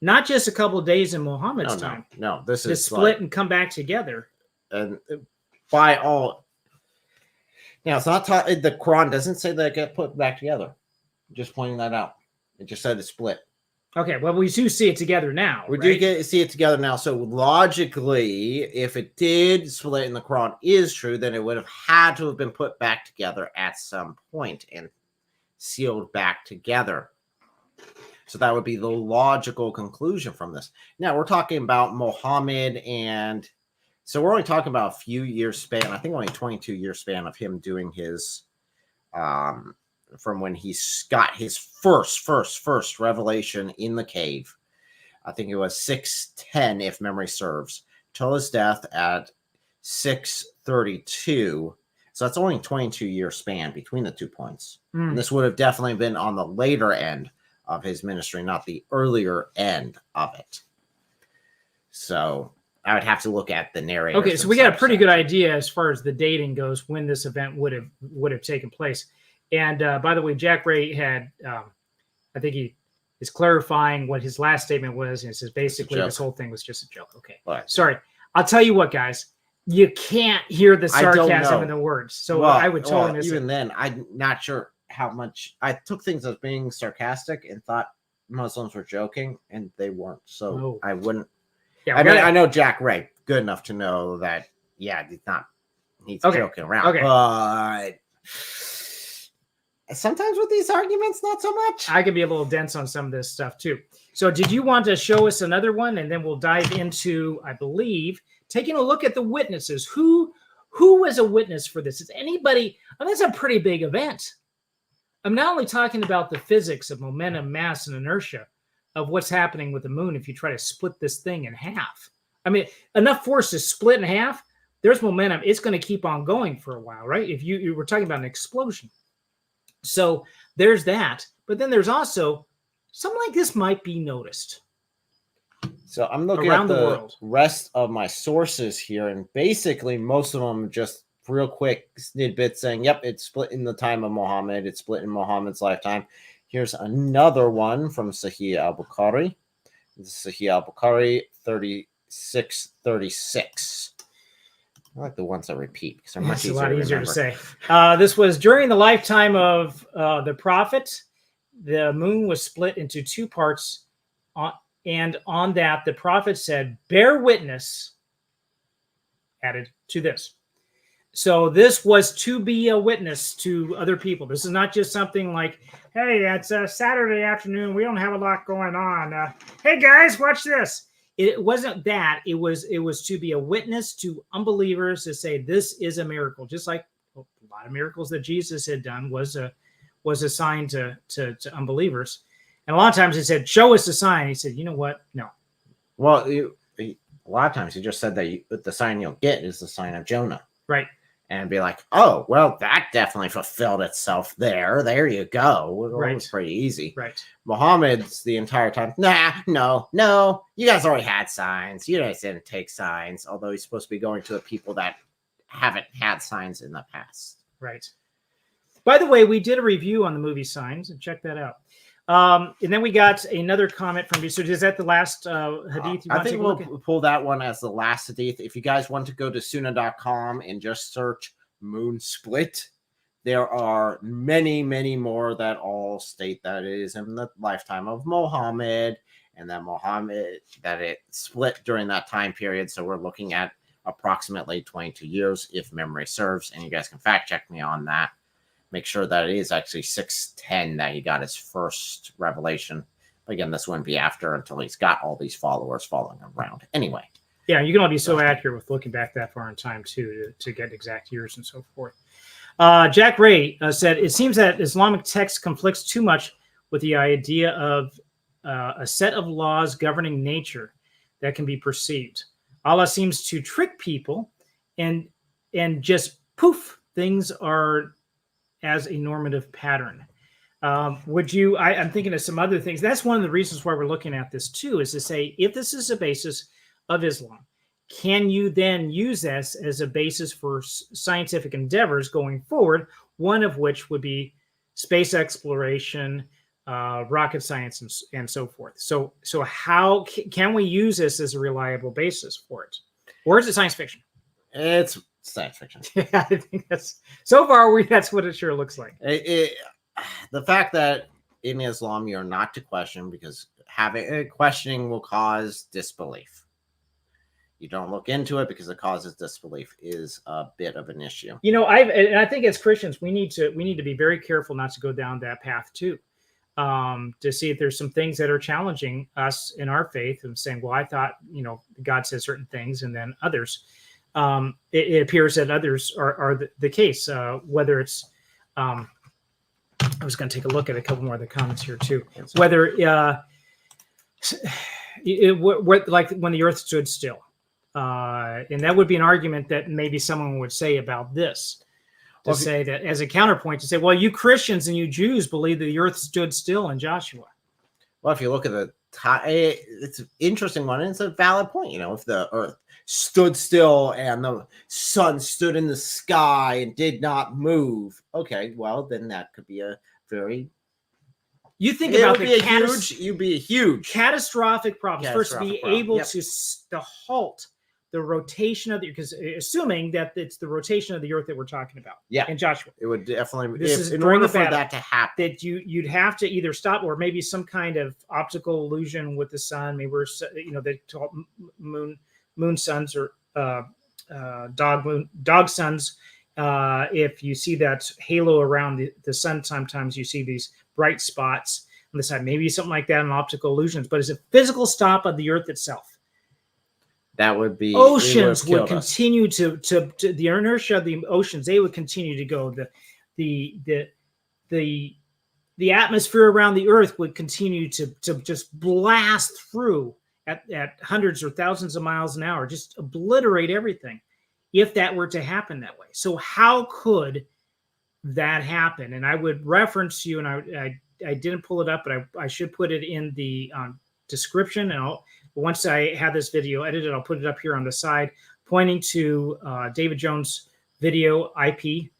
not just a couple of days in Muhammad's time. No, this is to split and come back together. And by all... Now, it's not the Quran doesn't say they get put back together. Just pointing that out. It just said it's split. Okay, well, we do see it together now. We do see it together now. So logically, if it did split in the Quran is true, then it would have had to have been put back together at some point and sealed back together. So that would be the logical conclusion from this. Now, we're talking about Muhammad and... So we're only talking about a few years span. I think only 22-year span of him doing his, from when he got his first revelation in the cave. I think it was 610, if memory serves, till his death at 632. So that's only a 22-year span between the 2 points. And this would have definitely been on the later end of his ministry, not the earlier end of it. So... I would have to look at the narrative. Okay, so we got a pretty good idea as far as the dating goes when this event would have taken place. And by the way, Jack Ray had, I think he is clarifying what his last statement was, and it says basically this whole thing was just a joke. Okay, right. Sorry. I'll tell you what, guys, you can't hear the sarcasm in the words, so I would totally miss even it. Then, I'm not sure how much I took things as being sarcastic and thought Muslims were joking, and they weren't. So I wouldn't. Yeah, I know Jack Ray good enough to know that, he's joking around. Okay. But sometimes with these arguments, not so much. I can be a little dense on some of this stuff too. So did you want to show us another one? And then we'll dive into, I believe, taking a look at the witnesses. Who was a witness for this? Is anybody? That's a pretty big event. I'm not only talking about the physics of momentum, mass, and inertia, of what's happening with the moon if you try to split this thing in half. I mean, enough force to split in half, there's momentum. It's going to keep on going for a while, right? If you were talking about an explosion. So there's that. But then there's also something like this might be noticed. So I'm looking around at the rest of my sources here, and basically most of them just real quick snippets saying, yep, it's split in the time of Muhammad. It's split in Muhammad's lifetime. Here's another one from Sahih al-Bukhari. Sahih al-Bukhari 3636. I like the ones that repeat because they're much easier. It's a lot easier to say. This was during the lifetime of the Prophet. The moon was split into 2 parts. And on that, the Prophet said, bear witness, added to this. So this was to be a witness to other people. This is not just something like, hey, it's a Saturday afternoon. We don't have a lot going on. Hey, guys, watch this. It wasn't that. It was to be a witness to unbelievers to say this is a miracle. Just like a lot of miracles that Jesus had done was a sign to unbelievers. And a lot of times he said, show us a sign. He said, you know what? No. Well, a lot of times he just said that the sign you'll get is the sign of Jonah. Right. And be like, oh, well, that definitely fulfilled itself there. There you go. It was pretty easy. Right. Muhammad's the entire time, no. You guys already had signs. You guys didn't take signs. Although he's supposed to be going to the people that haven't had signs in the past. Right. By the way, we did a review on the movie Signs, and check that out. And then we got another comment from you. So is that the last hadith you want I think we'll pull that one as the last hadith. If you guys want to go to sunnah.com and just search moon split, there are many, many more that all state that it is in the lifetime of Muhammad and that it split during that time period. So we're looking at approximately 22 years, if memory serves. And you guys can fact check me on that. make sure that it is actually 610 that he got his first revelation. But again, this wouldn't be after until he's got all these followers following him around. Anyway. Yeah, you can all be so accurate with looking back that far in time, too, to get exact years and so forth. Jack Ray said, it seems that Islamic text conflicts too much with the idea of a set of laws governing nature that can be perceived. Allah seems to trick people and just poof, things are as a normative pattern. Would you, I'm thinking of some other things. That's one of the reasons why we're looking at this too, is to say, if this is a basis of Islam, can you then use this as a basis for scientific endeavors going forward? One of which would be space exploration, rocket science, and so forth. So how can we use this as a reliable basis for it? Or is it science fiction? It's science fiction. Yeah, I think that's, so far, that's what it sure looks like. The fact that in Islam you're not to question, because questioning will cause disbelief. You don't look into it because it causes disbelief, is a bit of an issue. You know, I think as Christians we need to be very careful not to go down that path too, to see if there's some things that are challenging us in our faith and saying, well, I thought, you know, God said certain things, and then others. It appears that others are the case. Whether it's, I was going to take a look at a couple more of the comments here too. Whether like when the earth stood still. And that would be an argument that maybe someone would say about this, to say that as a counterpoint, to say, well, you Christians and you Jews believe that the earth stood still in Joshua. Well, if you look at the time, it's an interesting one, and it's a valid point. You know, if the earth stood still and the sun stood in the sky and did not move, okay, well, then that could be a very... You think about the huge catastrophic problems. First, to be able to halt the rotation of the, because assuming that it's the rotation of the earth that we're talking about. Yeah. In Joshua. It would definitely, in order for that to happen, that you'd have to either stop, or maybe some kind of optical illusion with the sun. Maybe we're, you know, they call moon suns, or dog suns. If you see that halo around the sun, sometimes you see these bright spots on the side, maybe something like that in optical illusions, but it's a physical stop of the earth itself. That would be, oceans would continue to the inertia of the oceans. They would continue to go. The atmosphere around the earth would continue to just blast through at hundreds or thousands of miles an hour, just obliterate everything, if that were to happen that way. So how could that happen? And I would reference you, and I didn't pull it up, but I should put it in the description, and once I have this video edited, I'll put it up here on the side, pointing to David Jones' video IP,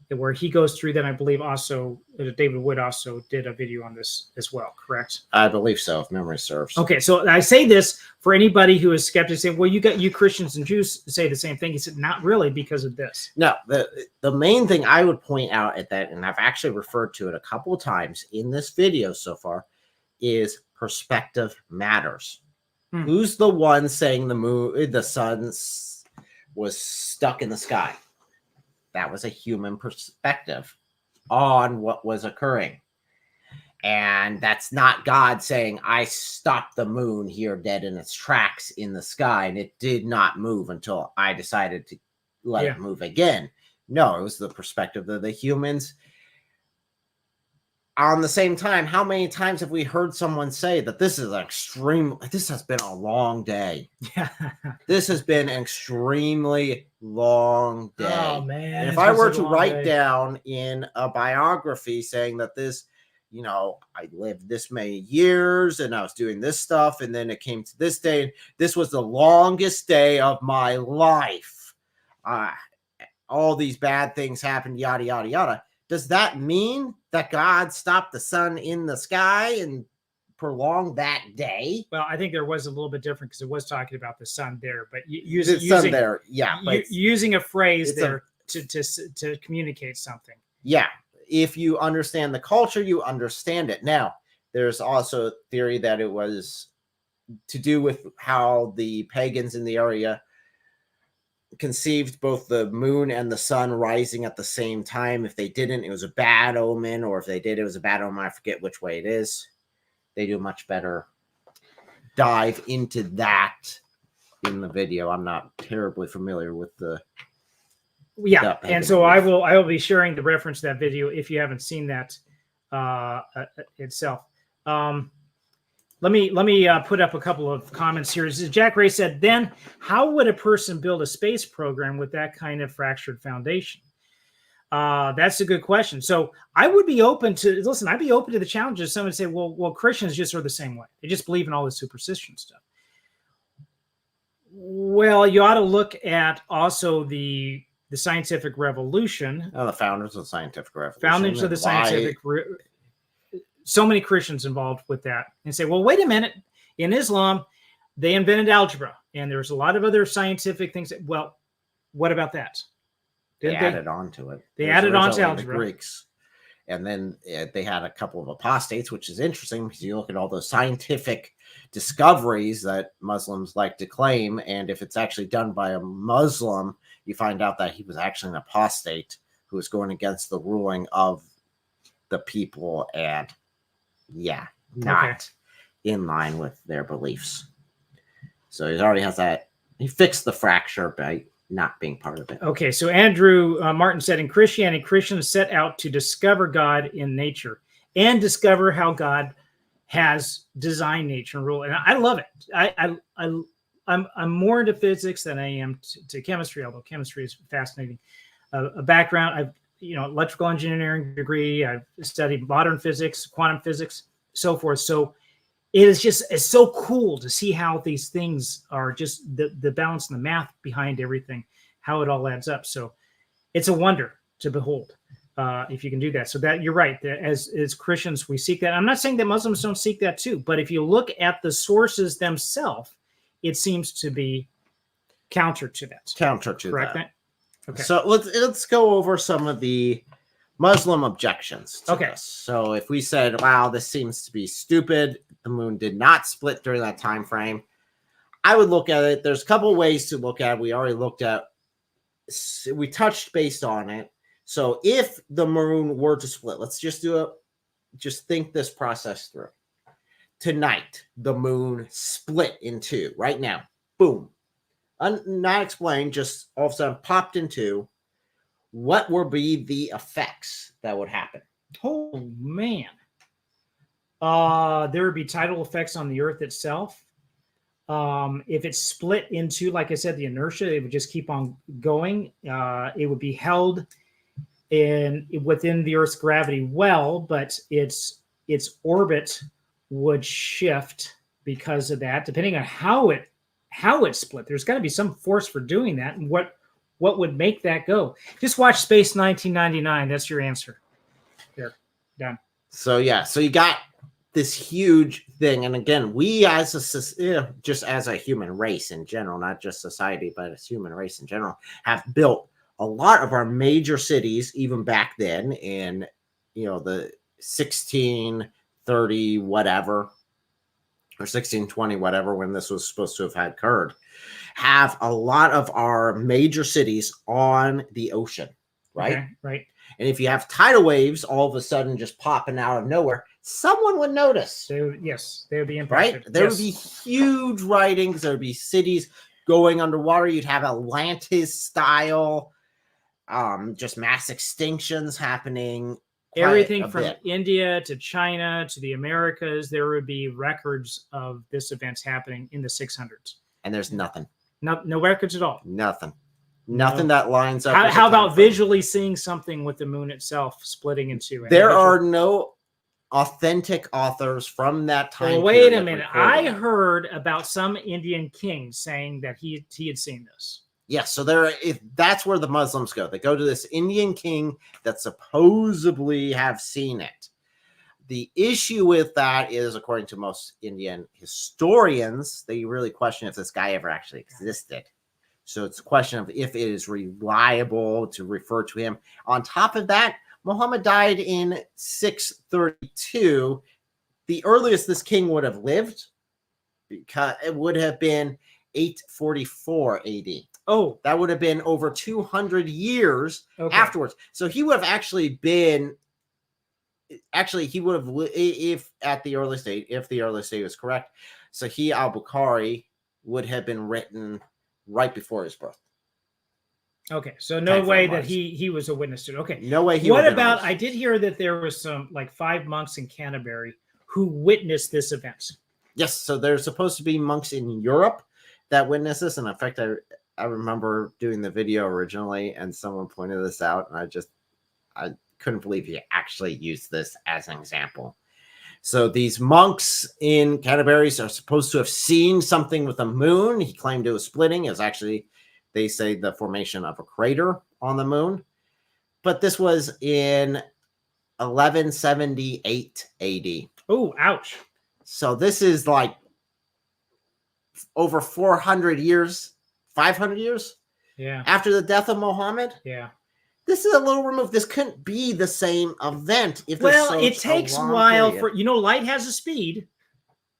where he goes through that. I believe also David Wood also did a video on this as well, correct? I believe so, if memory serves. Okay, so I say this for anybody who is skeptic, saying, well, you Christians and Jews say the same thing. He said, not really, because of this. No, the main thing I would point out at that, and I've actually referred to it a couple of times in this video so far, is perspective matters. Who's the one saying the sun was stuck in the sky? That was a human perspective on what was occurring. And that's not God saying, I stopped the moon here dead in its tracks in the sky, and it did not move until I decided to let it move again. No, it was the perspective of the humans. On the same time, how many times have we heard someone say that this has been a long day? Yeah. This has been an extremely long day. Oh, man. And if I were to write down in a biography saying that this, you know, I lived this many years and I was doing this stuff, and then it came to this day, and this was the longest day of my life. All these bad things happened, yada, yada, yada. Does that mean that God stopped the sun in the sky and prolonged that day? Well, I think there was a little bit different, because it was talking about the sun there, but using a phrase there to communicate something. Yeah. If you understand the culture, you understand it. Now, there's also a theory that it was to do with how the pagans in the area conceived both the moon and the sun rising at the same time. If they didn't, it was a bad omen, or if they did, it was a bad omen. I forget which way it is. They do a much better dive into that in the video. I'm not terribly familiar with the and so I will be sharing the reference to that video if you haven't seen that itself. Let me put up a couple of comments here. Jack Ray said, then how would a person build a space program with that kind of fractured foundation? That's a good question. So I would be open to, listen, I'd be open to the challenges. Someone would say, well, Christians just are the same way. They just believe in all this superstition stuff. Well, you ought to look at also the scientific revolution. Oh, the founders of the scientific revolution. Founders of the scientific so many Christians involved with that, and say, well, wait a minute. In Islam, they invented algebra, and there's a lot of other scientific things. Well, what about that? They added on to it. They added on to algebra. The Greeks, and then they had a couple of apostates, which is interesting because you look at all those scientific discoveries that Muslims like to claim, and if it's actually done by a Muslim, you find out that he was actually an apostate who was going against the ruling of the people, and not in line with their beliefs. So he already has that. He fixed the fracture by not being part of it. Okay, so Andrew Martin said, in Christianity, Christians set out to discover God in nature and discover how God has designed nature and rule. And I love it. I'm more into physics than I am to chemistry, although chemistry is fascinating. A background, I've electrical engineering degree. I've studied modern physics, quantum physics, so forth. So it's so cool to see how these things are just the balance and the math behind everything, how it all adds up. So it's a wonder to behold if you can do that. So that you're right. As Christians, we seek that. I'm not saying that Muslims don't seek that too, but if you look at the sources themselves, it seems to be counter to that. Correct? That. Okay. So let's go over some of the Muslim objections to this. So if we said, wow, this seems to be stupid, the moon did not split during that time frame, I would look at it. There's a couple ways to look at it. We already we touched based on it. So if the moon were to split, let's just think this process through. Tonight, the moon split in two. Right now, boom. Not explained, just all of a sudden popped in two. What would be the effects that would happen? Oh, man. There would be tidal effects on the Earth itself. If it's split into, like I said, the inertia, it would just keep on going. It would be held within the Earth's gravity but its orbit would shift because of that, depending on how it split. There's got to be some force for doing that, and what would make that go? Just watch Space 1999. That's your answer. There, done. So you got this huge thing, and again, we as just as a human race in general, not just society, but as human race in general, have built a lot of our major cities, even back then in the 1630 whatever, or 1620 whatever, when this was supposed to have occurred, have a lot of our major cities on the ocean, right? Okay, right. And if you have tidal waves all of a sudden just popping out of nowhere, someone would notice. They would be impacted. Right? There would be huge writings. There would be cities going underwater. You'd have Atlantis style, just mass extinctions happening. Everything from India to China to the Americas, there would be records of this events happening in the 600s. And there's nothing. No records at all. Nothing that lines up. How about visually seeing something with the moon itself splitting in two? There are no authentic authors from that time. Well, wait a minute. I heard about some Indian king saying that he had seen this. Yes, so that's where the Muslims go. They go to this Indian king that supposedly have seen it. The issue with that is, according to most Indian historians, they really question if this guy ever actually existed. So it's a question of if it is reliable to refer to him. On top of that, Muhammad died in 632. The earliest this king would have lived, because it would have been 844 AD. Oh, That would have been over 200 years okay. afterwards. So he would have actually been. Actually, he would have, if the early state was correct, Sahih al-Bukhari would have been written right before his birth. Okay, so no way that he was a witness to it. Okay, no way. What about? I did hear that there was some like 5 monks in Canterbury who witnessed this event. Yes, so there's supposed to be monks in Europe that witness this, and in fact, I remember doing the video originally, and someone pointed this out, and I couldn't believe he actually used this as an example. So these monks in Canterbury are supposed to have seen something with the moon. He claimed it was splitting. It was actually, they say, the formation of a crater on the moon. But this was in 1178 AD. Oh, ouch. So this is like over 400 years, 500 years after the death of Muhammad. Yeah. This is a little removed. This couldn't be the same event. It takes a while for, light has a speed,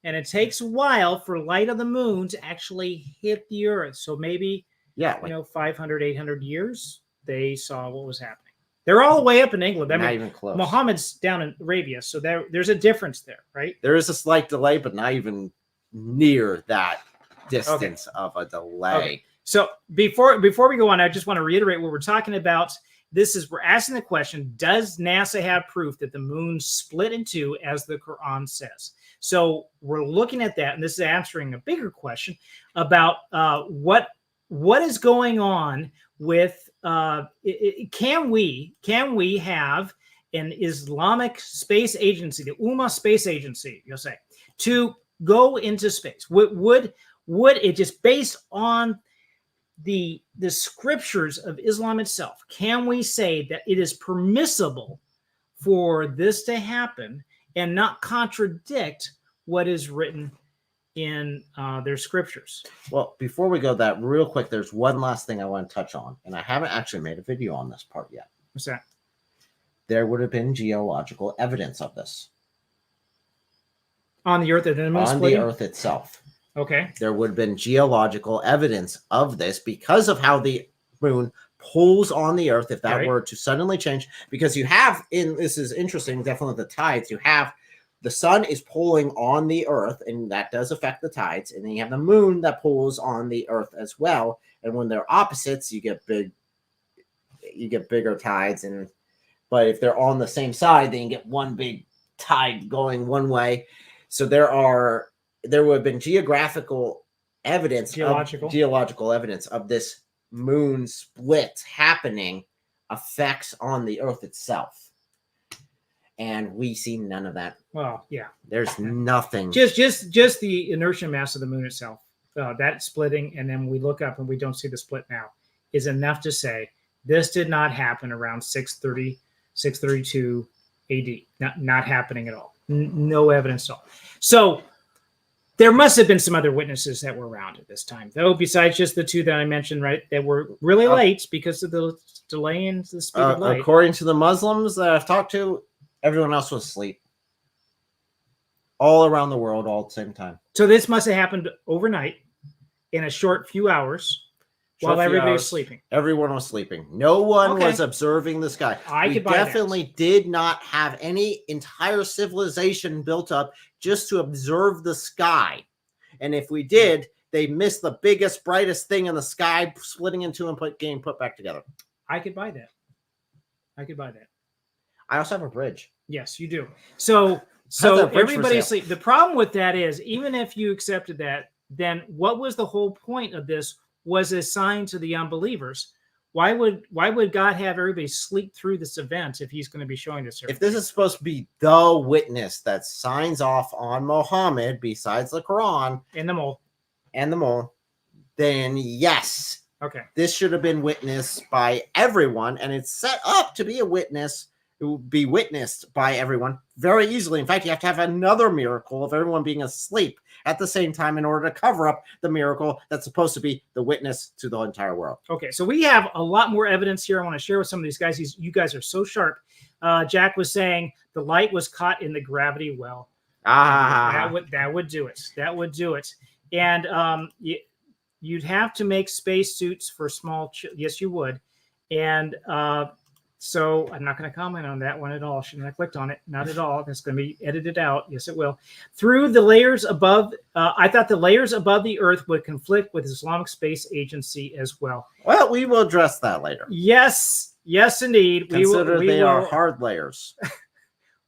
and it takes a while for light of the moon to actually hit the earth. So maybe, 500, 800 years, they saw what was happening. They're all the way up in England. Not even close. Muhammad's down in Arabia, so there's a difference there, right? There is a slight delay, but not even near that distance of a delay. Okay. So before we go on, I just want to reiterate what we're talking about. We're asking the question, does NASA have proof that the moon split in two as the Quran says? So we're looking at that, and this is answering a bigger question about what is going on with can we have an Islamic space agency, the Ummah Space Agency, you'll say, to go into space? Would it, just based on the scriptures of Islam itself, can we say that it is permissible for this to happen and not contradict what is written in their scriptures? Well, before we go that real quick, there's one last thing I want to touch on, and I haven't actually made a video on this part yet. What's that? There would have been geological evidence of this on the Earth, the Earth itself. Okay. There would have been geological evidence of this because of how the moon pulls on the Earth. If that were to suddenly change, because you have, this is interesting, definitely the tides, you have the sun is pulling on the Earth, and that does affect the tides. And then you have the moon that pulls on the Earth as well. And when they're opposites, you get bigger tides. But if they're on the same side, then you get one big tide going one way. So there would have been geological evidence of this moon split happening, effects on the Earth itself. And we see none of that. Well, yeah. There's nothing. Just the inertia mass of the moon itself, that splitting, and then we look up and we don't see the split now, is enough to say this did not happen around 630, 632 AD. Not happening at all. No evidence at all. So there must have been some other witnesses that were around at this time, though, besides just the two that I mentioned, right, that were really late because of the delay in the speed of light. According to the Muslims that I've talked to, everyone else was asleep. All around the world, all at the same time. So this must have happened overnight in a short few hours while everybody was sleeping. Everyone was sleeping. No one was observing the sky. We definitely did not have any entire civilization built up just to observe the sky. And if we did, they missed the biggest, brightest thing in the sky splitting into and getting put back together. I could buy that. I also have a bridge. Yes, you do. So everybody's asleep. The problem with that is, even if you accepted that, then what was the whole point of this? Was a sign to the unbelievers. Why would God have everybody sleep through this event if he's going to be showing this? If this is supposed to be the witness that signs off on Muhammad, besides the Quran and the mole, then yes. Okay. This should have been witnessed by everyone, and it's set up to be a witness. It will be witnessed by everyone very easily. In fact, you have to have another miracle of everyone being asleep at the same time in order to cover up the miracle that's supposed to be the witness to the entire world. Okay, so we have a lot more evidence here I want to share with some of these guys. You guys are so sharp. Jack was saying the light was caught in the gravity well. That would do it. And you'd have to make spacesuits for small. Yes, you would. And so I'm not going to comment on that one at all. Shouldn't have clicked on it. Not at all. It's going to be edited out. Yes, it will. Through the layers above, I thought the layers above the Earth would conflict with Islamic Space Agency as well. Well, we will address that later. Yes, indeed. Consider they are hard layers.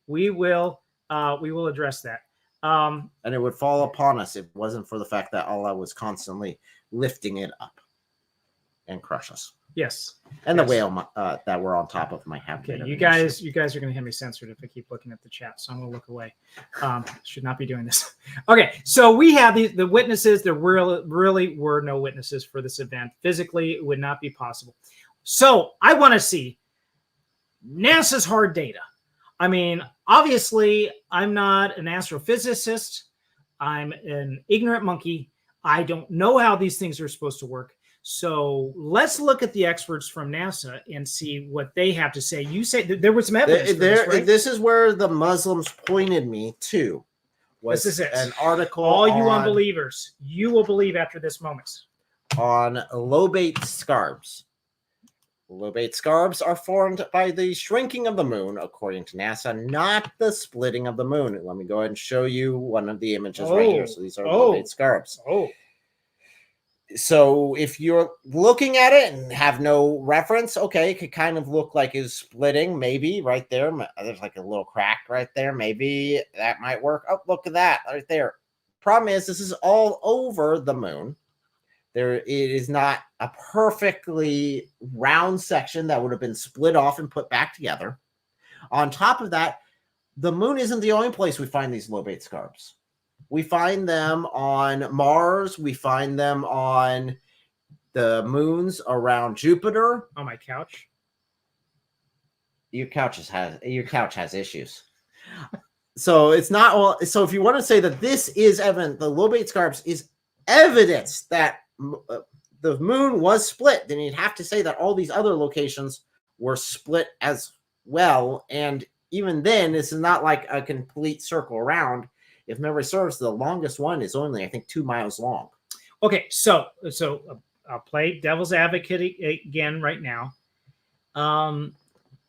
We will address that. And it would fall upon us if it wasn't for the fact that Allah was constantly lifting it up and crush us. Yes. And the whale that we're on top of might have. Okay, you guys are going to have me censored if I keep looking at the chat, so I'm going to look away. Should not be doing this. Okay, so we have the witnesses. There really were no witnesses for this event. Physically, it would not be possible. So I want to see NASA's hard data. I mean, obviously, I'm not an astrophysicist. I'm an ignorant monkey. I don't know how these things are supposed to work. So let's look at the experts from NASA and see what they have to say. You say there was some evidence for this, right? This is where the Muslims pointed me to. This is it. An article. All you unbelievers, you will believe after this moment. On lobate scarps. Lobate scarps are formed by the shrinking of the moon, according to NASA, not the splitting of the moon. Let me go ahead and show you one of the images right here. So these are lobate scarps. So if you're looking at it and have no reference, okay, it could kind of look like it's splitting, maybe right there. There's like a little crack right there. Maybe that might work. Oh, look at that right there. Problem is, this is all over the moon. It is not a perfectly round section that would have been split off and put back together. On top of that, the moon isn't the only place we find these lobate scarps. We find them on Mars. We find them on the moons around Jupiter. On my couch. Your couch has issues. So it's not all. So if you want to say that this is evident, the lobate scarps is evidence that the moon was split, then you'd have to say that all these other locations were split as well. And even then, this is not like a complete circle around. If memory serves, the longest one is only, I think, 2 miles long. Okay, so I'll play devil's advocate again right now.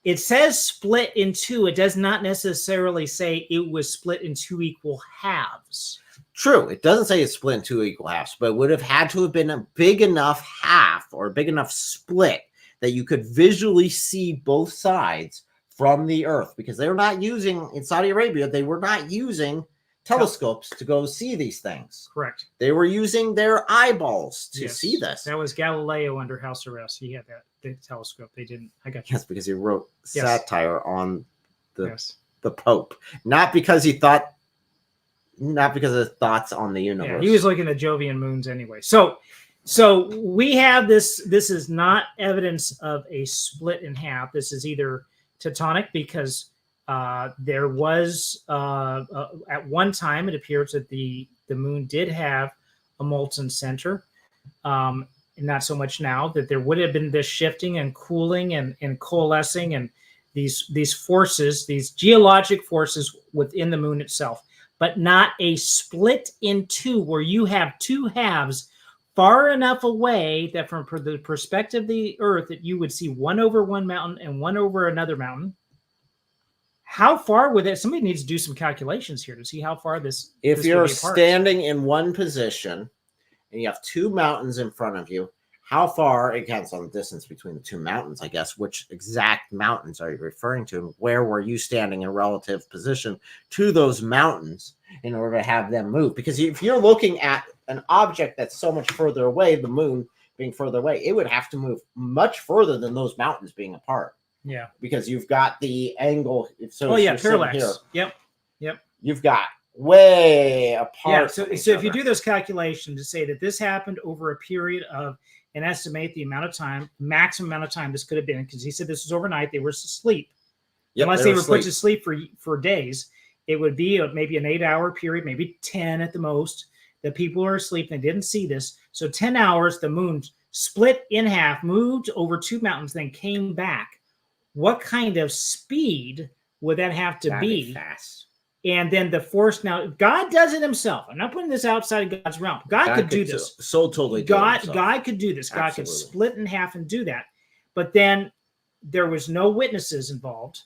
It says split in two. It does not necessarily say it was split in 2 equal halves. True, it doesn't say it's split in 2 equal halves, but it would have had to have been a big enough half or a big enough split that you could visually see both sides from the Earth, because they were not using, in Saudi Arabia, they were not using telescopes to go see these things. Correct. They were using their eyeballs to see this. That was Galileo under house arrest. He had the telescope. They didn't. I got you. Yes, because he wrote satire on the Pope, not because of thoughts on the universe. Yeah, he was looking at Jovian moons anyway. So we have this. This is not evidence of a split in half. This is either tectonic, because there was at one time, it appears that the moon did have a molten center, and not so much now. That there would have been this shifting and cooling and coalescing, and these forces, these geologic forces within the moon itself, but not a split in two where you have two halves far enough away that from the perspective of the Earth that you would see one over one mountain and one over another mountain. How far would it? Somebody needs to do some calculations here to see how far this. If you're standing in one position and you have two mountains in front of you, how far? It depends on the distance between the two mountains, I guess. Which exact mountains are you referring to? And where were you standing in relative position to those mountains in order to have them move? Because if you're looking at an object that's so much further away, the moon being further away, it would have to move much further than those mountains being apart. Yeah, because you've got the angle. So parallax. Here, yep. You've got way apart. Yeah. So if you do this calculation to say that this happened over a period of, and estimate the amount of time, maximum amount of time this could have been, because he said this was overnight. They were asleep. Yep, unless they were put to sleep for days, it would be maybe an 8-hour period, maybe 10 at the most. The people are asleep. They didn't see this. So 10 hours, the moon split in half, moved over two mountains, then came back. What kind of speed would that have to be? Fast. And then the force, now God does it himself. I'm not putting this outside of God's realm. God could do this. So totally God could do this. God could Absolutely. split in half and do that. But then there was no witnesses involved.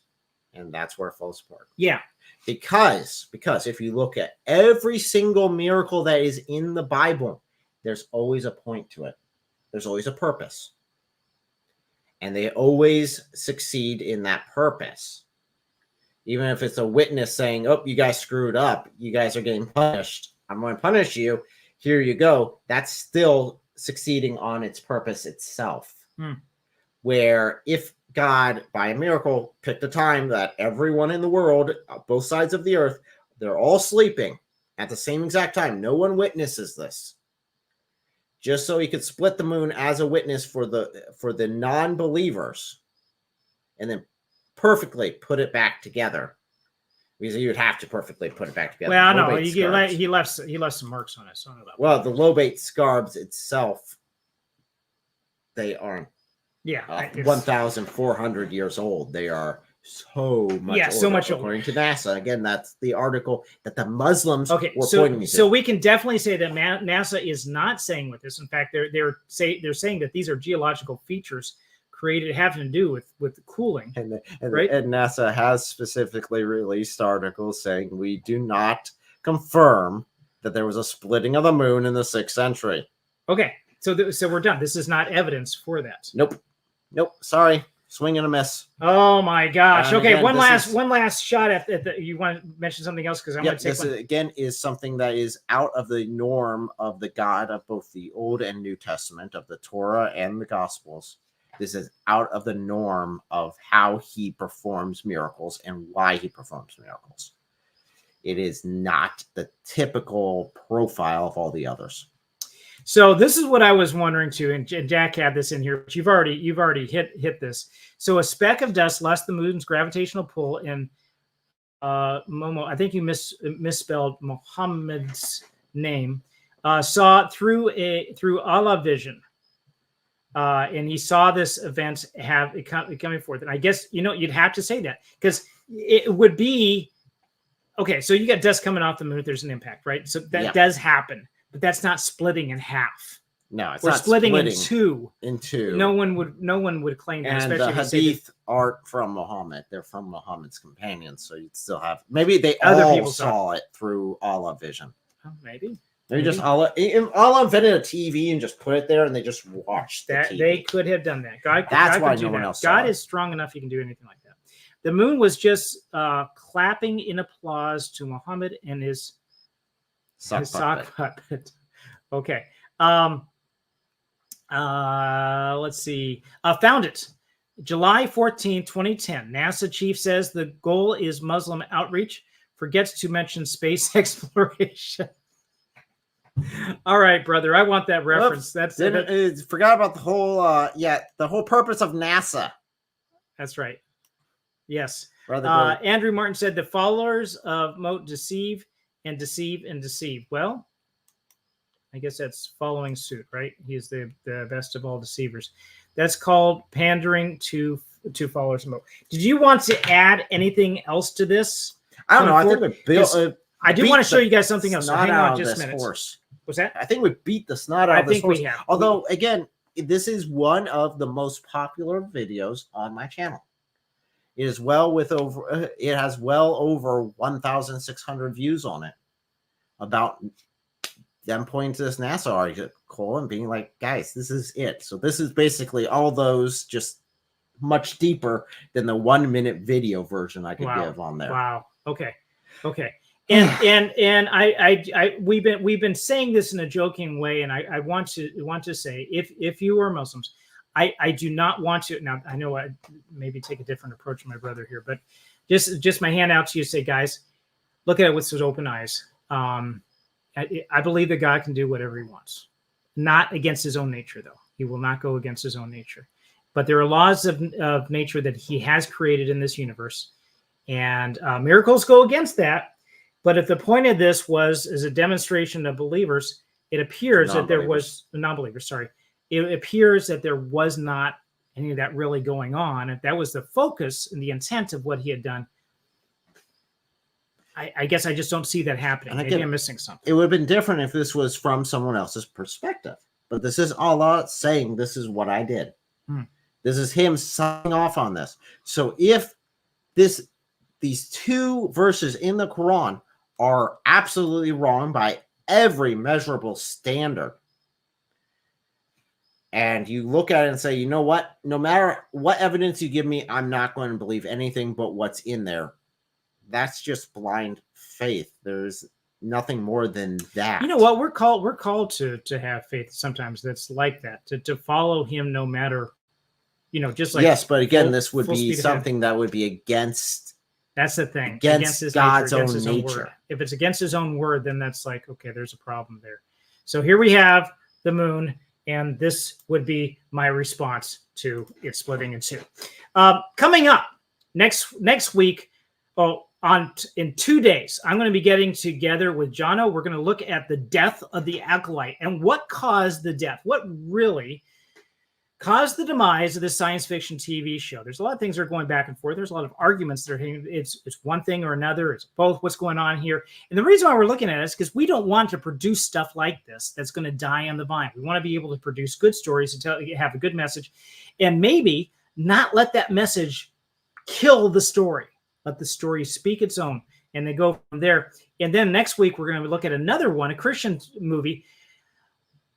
And that's where it falls apart. Yeah. Because if you look at every single miracle that is in the Bible, there's always a point to it. There's always a purpose. And they always succeed in that purpose. Even if it's a witness saying, oh, you guys screwed up, you guys are getting punished, I'm going to punish you, here you go, that's still succeeding on its purpose itself. Where if God, by a miracle, picked a time that everyone in the world, both sides of the earth, they're all sleeping at the same exact time, no one witnesses this, just so he could split the moon as a witness for the non-believers, and then perfectly put it back together, because you would have to perfectly put it back together. Well, no, he left some marks on it. So well, the lobate scarps itself, they aren't 1,400 years old. They are so much older, so much older. According to NASA. Again, that's the article that the Muslims were pointing to. So we can definitely say that NASA is not saying with this. In fact, they're saying that these are geological features created having to do with cooling. And right? And NASA has specifically released articles saying we do not confirm that there was a splitting of the moon in the 6th century. Okay, so we're done. This is not evidence for that. Nope. Sorry, swing and a miss. Oh my gosh. Okay, again, one last shot at the. You want to mention something else? Because I'm going to take this again is something that is out of the norm of the God of both the Old and New Testament, of the Torah and the Gospels. This is out of the norm of how he performs miracles and why he performs miracles. It is not the typical profile of all the others. So this is what I was wondering too, and Jack had this in here, but you've already hit this. So a speck of dust less the moon's gravitational pull in Momo. I think you misspelled Muhammad's name. Saw through Allah vision. And he saw this event coming forth. And I guess, you'd have to say that because it would be, okay, so you got dust coming off the moon, there's an impact, right? So that does happen, but that's not splitting in half. No, it's We're not splitting in two. No one would claim that. And the hadith aren't from Muhammad. They're from Muhammad's companions. So you'd still have, maybe they all saw it through Allah vision. Oh, maybe. Maybe just Allah invented a TV and just put it there, and they just watched that. TV. They could have done that. That's why no one else saw it. God is strong enough; he can do anything like that. The moon was just clapping in applause to Muhammad and his sock puppet. Okay. Let's see. Found it. July 14, 2010. NASA chief says the goal is Muslim outreach. Forgets to mention space exploration. All right, brother. I want that reference. Oops, forgot about the whole the whole purpose of NASA. That's right. Yes. Andrew Martin said the followers of Moat deceive and deceive and deceive. Well, I guess that's following suit, right? He is the best of all deceivers. That's called pandering to followers of Moat. Did you want to add anything else to this? I don't know. I think I do want to show you guys something else. So hang on just a minute. What's that? I think we beat the snot out of this horse. Although, again, this is one of the most popular videos on my channel. It is it has well over 1,600 views on it about them pointing to this NASA article and being like, guys, this is it. So this is basically all those, just much deeper than the 1-minute video version I could give on there. Wow. Okay. And we've been saying this in a joking way, and I want to say if you are Muslims, I do not want to. Now I know I maybe take a different approach to my brother here, but just my hand out to you, say, guys, look at it with those open eyes. I believe that God can do whatever he wants, not against his own nature, though. He will not go against his own nature, but there are laws of nature that he has created in this universe, and miracles go against that. But if the point of this was as a demonstration of believers, it appears that there was non-believers. Sorry, it appears that there was not any of that really going on. If that was the focus and the intent of what he had done, I guess I just don't see that happening. And Maybe again, I'm missing something. It would have been different if this was from someone else's perspective. But this is Allah saying, this is what I did. This is him signing off on this. So if these two verses in the Quran are absolutely wrong by every measurable standard, and you look at it and say, you know what? No matter what evidence you give me, I'm not going to believe anything but what's in there. That's just blind faith. There's nothing more than that. You know what? We're called to have faith sometimes that's like that, to follow him no matter, just like. Yes, but again, this would be something ahead. that would be against. That's the thing. Against his God's nature, own his nature. Word. If it's against his own word, then that's like, okay, there's a problem there. So here we have the moon, and this would be my response to it splitting in two. Coming up next week, in 2 days, I'm going to be getting together with Jono. We're going to look at the death of the acolyte and what caused the death. What really caused the demise of this science fiction TV show. There's a lot of things that are going back and forth. There's a lot of arguments that are it's one thing or another. It's both. What's going on here? And the reason why we're looking at it is because we don't want to produce stuff like this that's going to die on the vine. We want to be able to produce good stories and have a good message, and maybe not let that message kill the story. Let the story speak its own, and then go from there. And then next week, we're going to look at another one, a Christian movie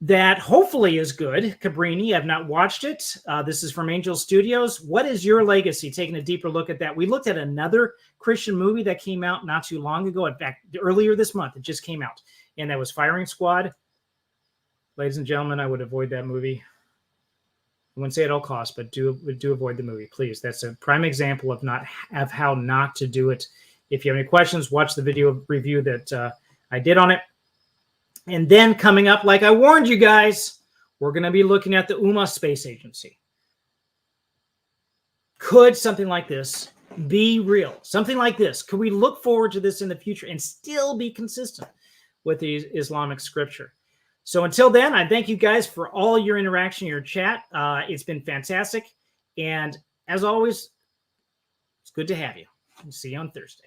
that hopefully is good. Cabrini, I've not watched it. This is from Angel Studios. What is your legacy? Taking a deeper look at that. We looked at another Christian movie that came out not too long ago. In fact, earlier this month, it just came out. And that was Firing Squad. Ladies and gentlemen, I would avoid that movie. I wouldn't say at all costs, but do avoid the movie, please. That's a prime example of how not to do it. If you have any questions, watch the video review that I did on it. And then coming up, like I warned you guys, we're going to be looking at the UMA Space Agency. Could something like this be real? Something like this. Could we look forward to this in the future and still be consistent with the Islamic scripture? So until then, I thank you guys for all your interaction, your chat. It's been fantastic. And as always, it's good to have you. See you on Thursday.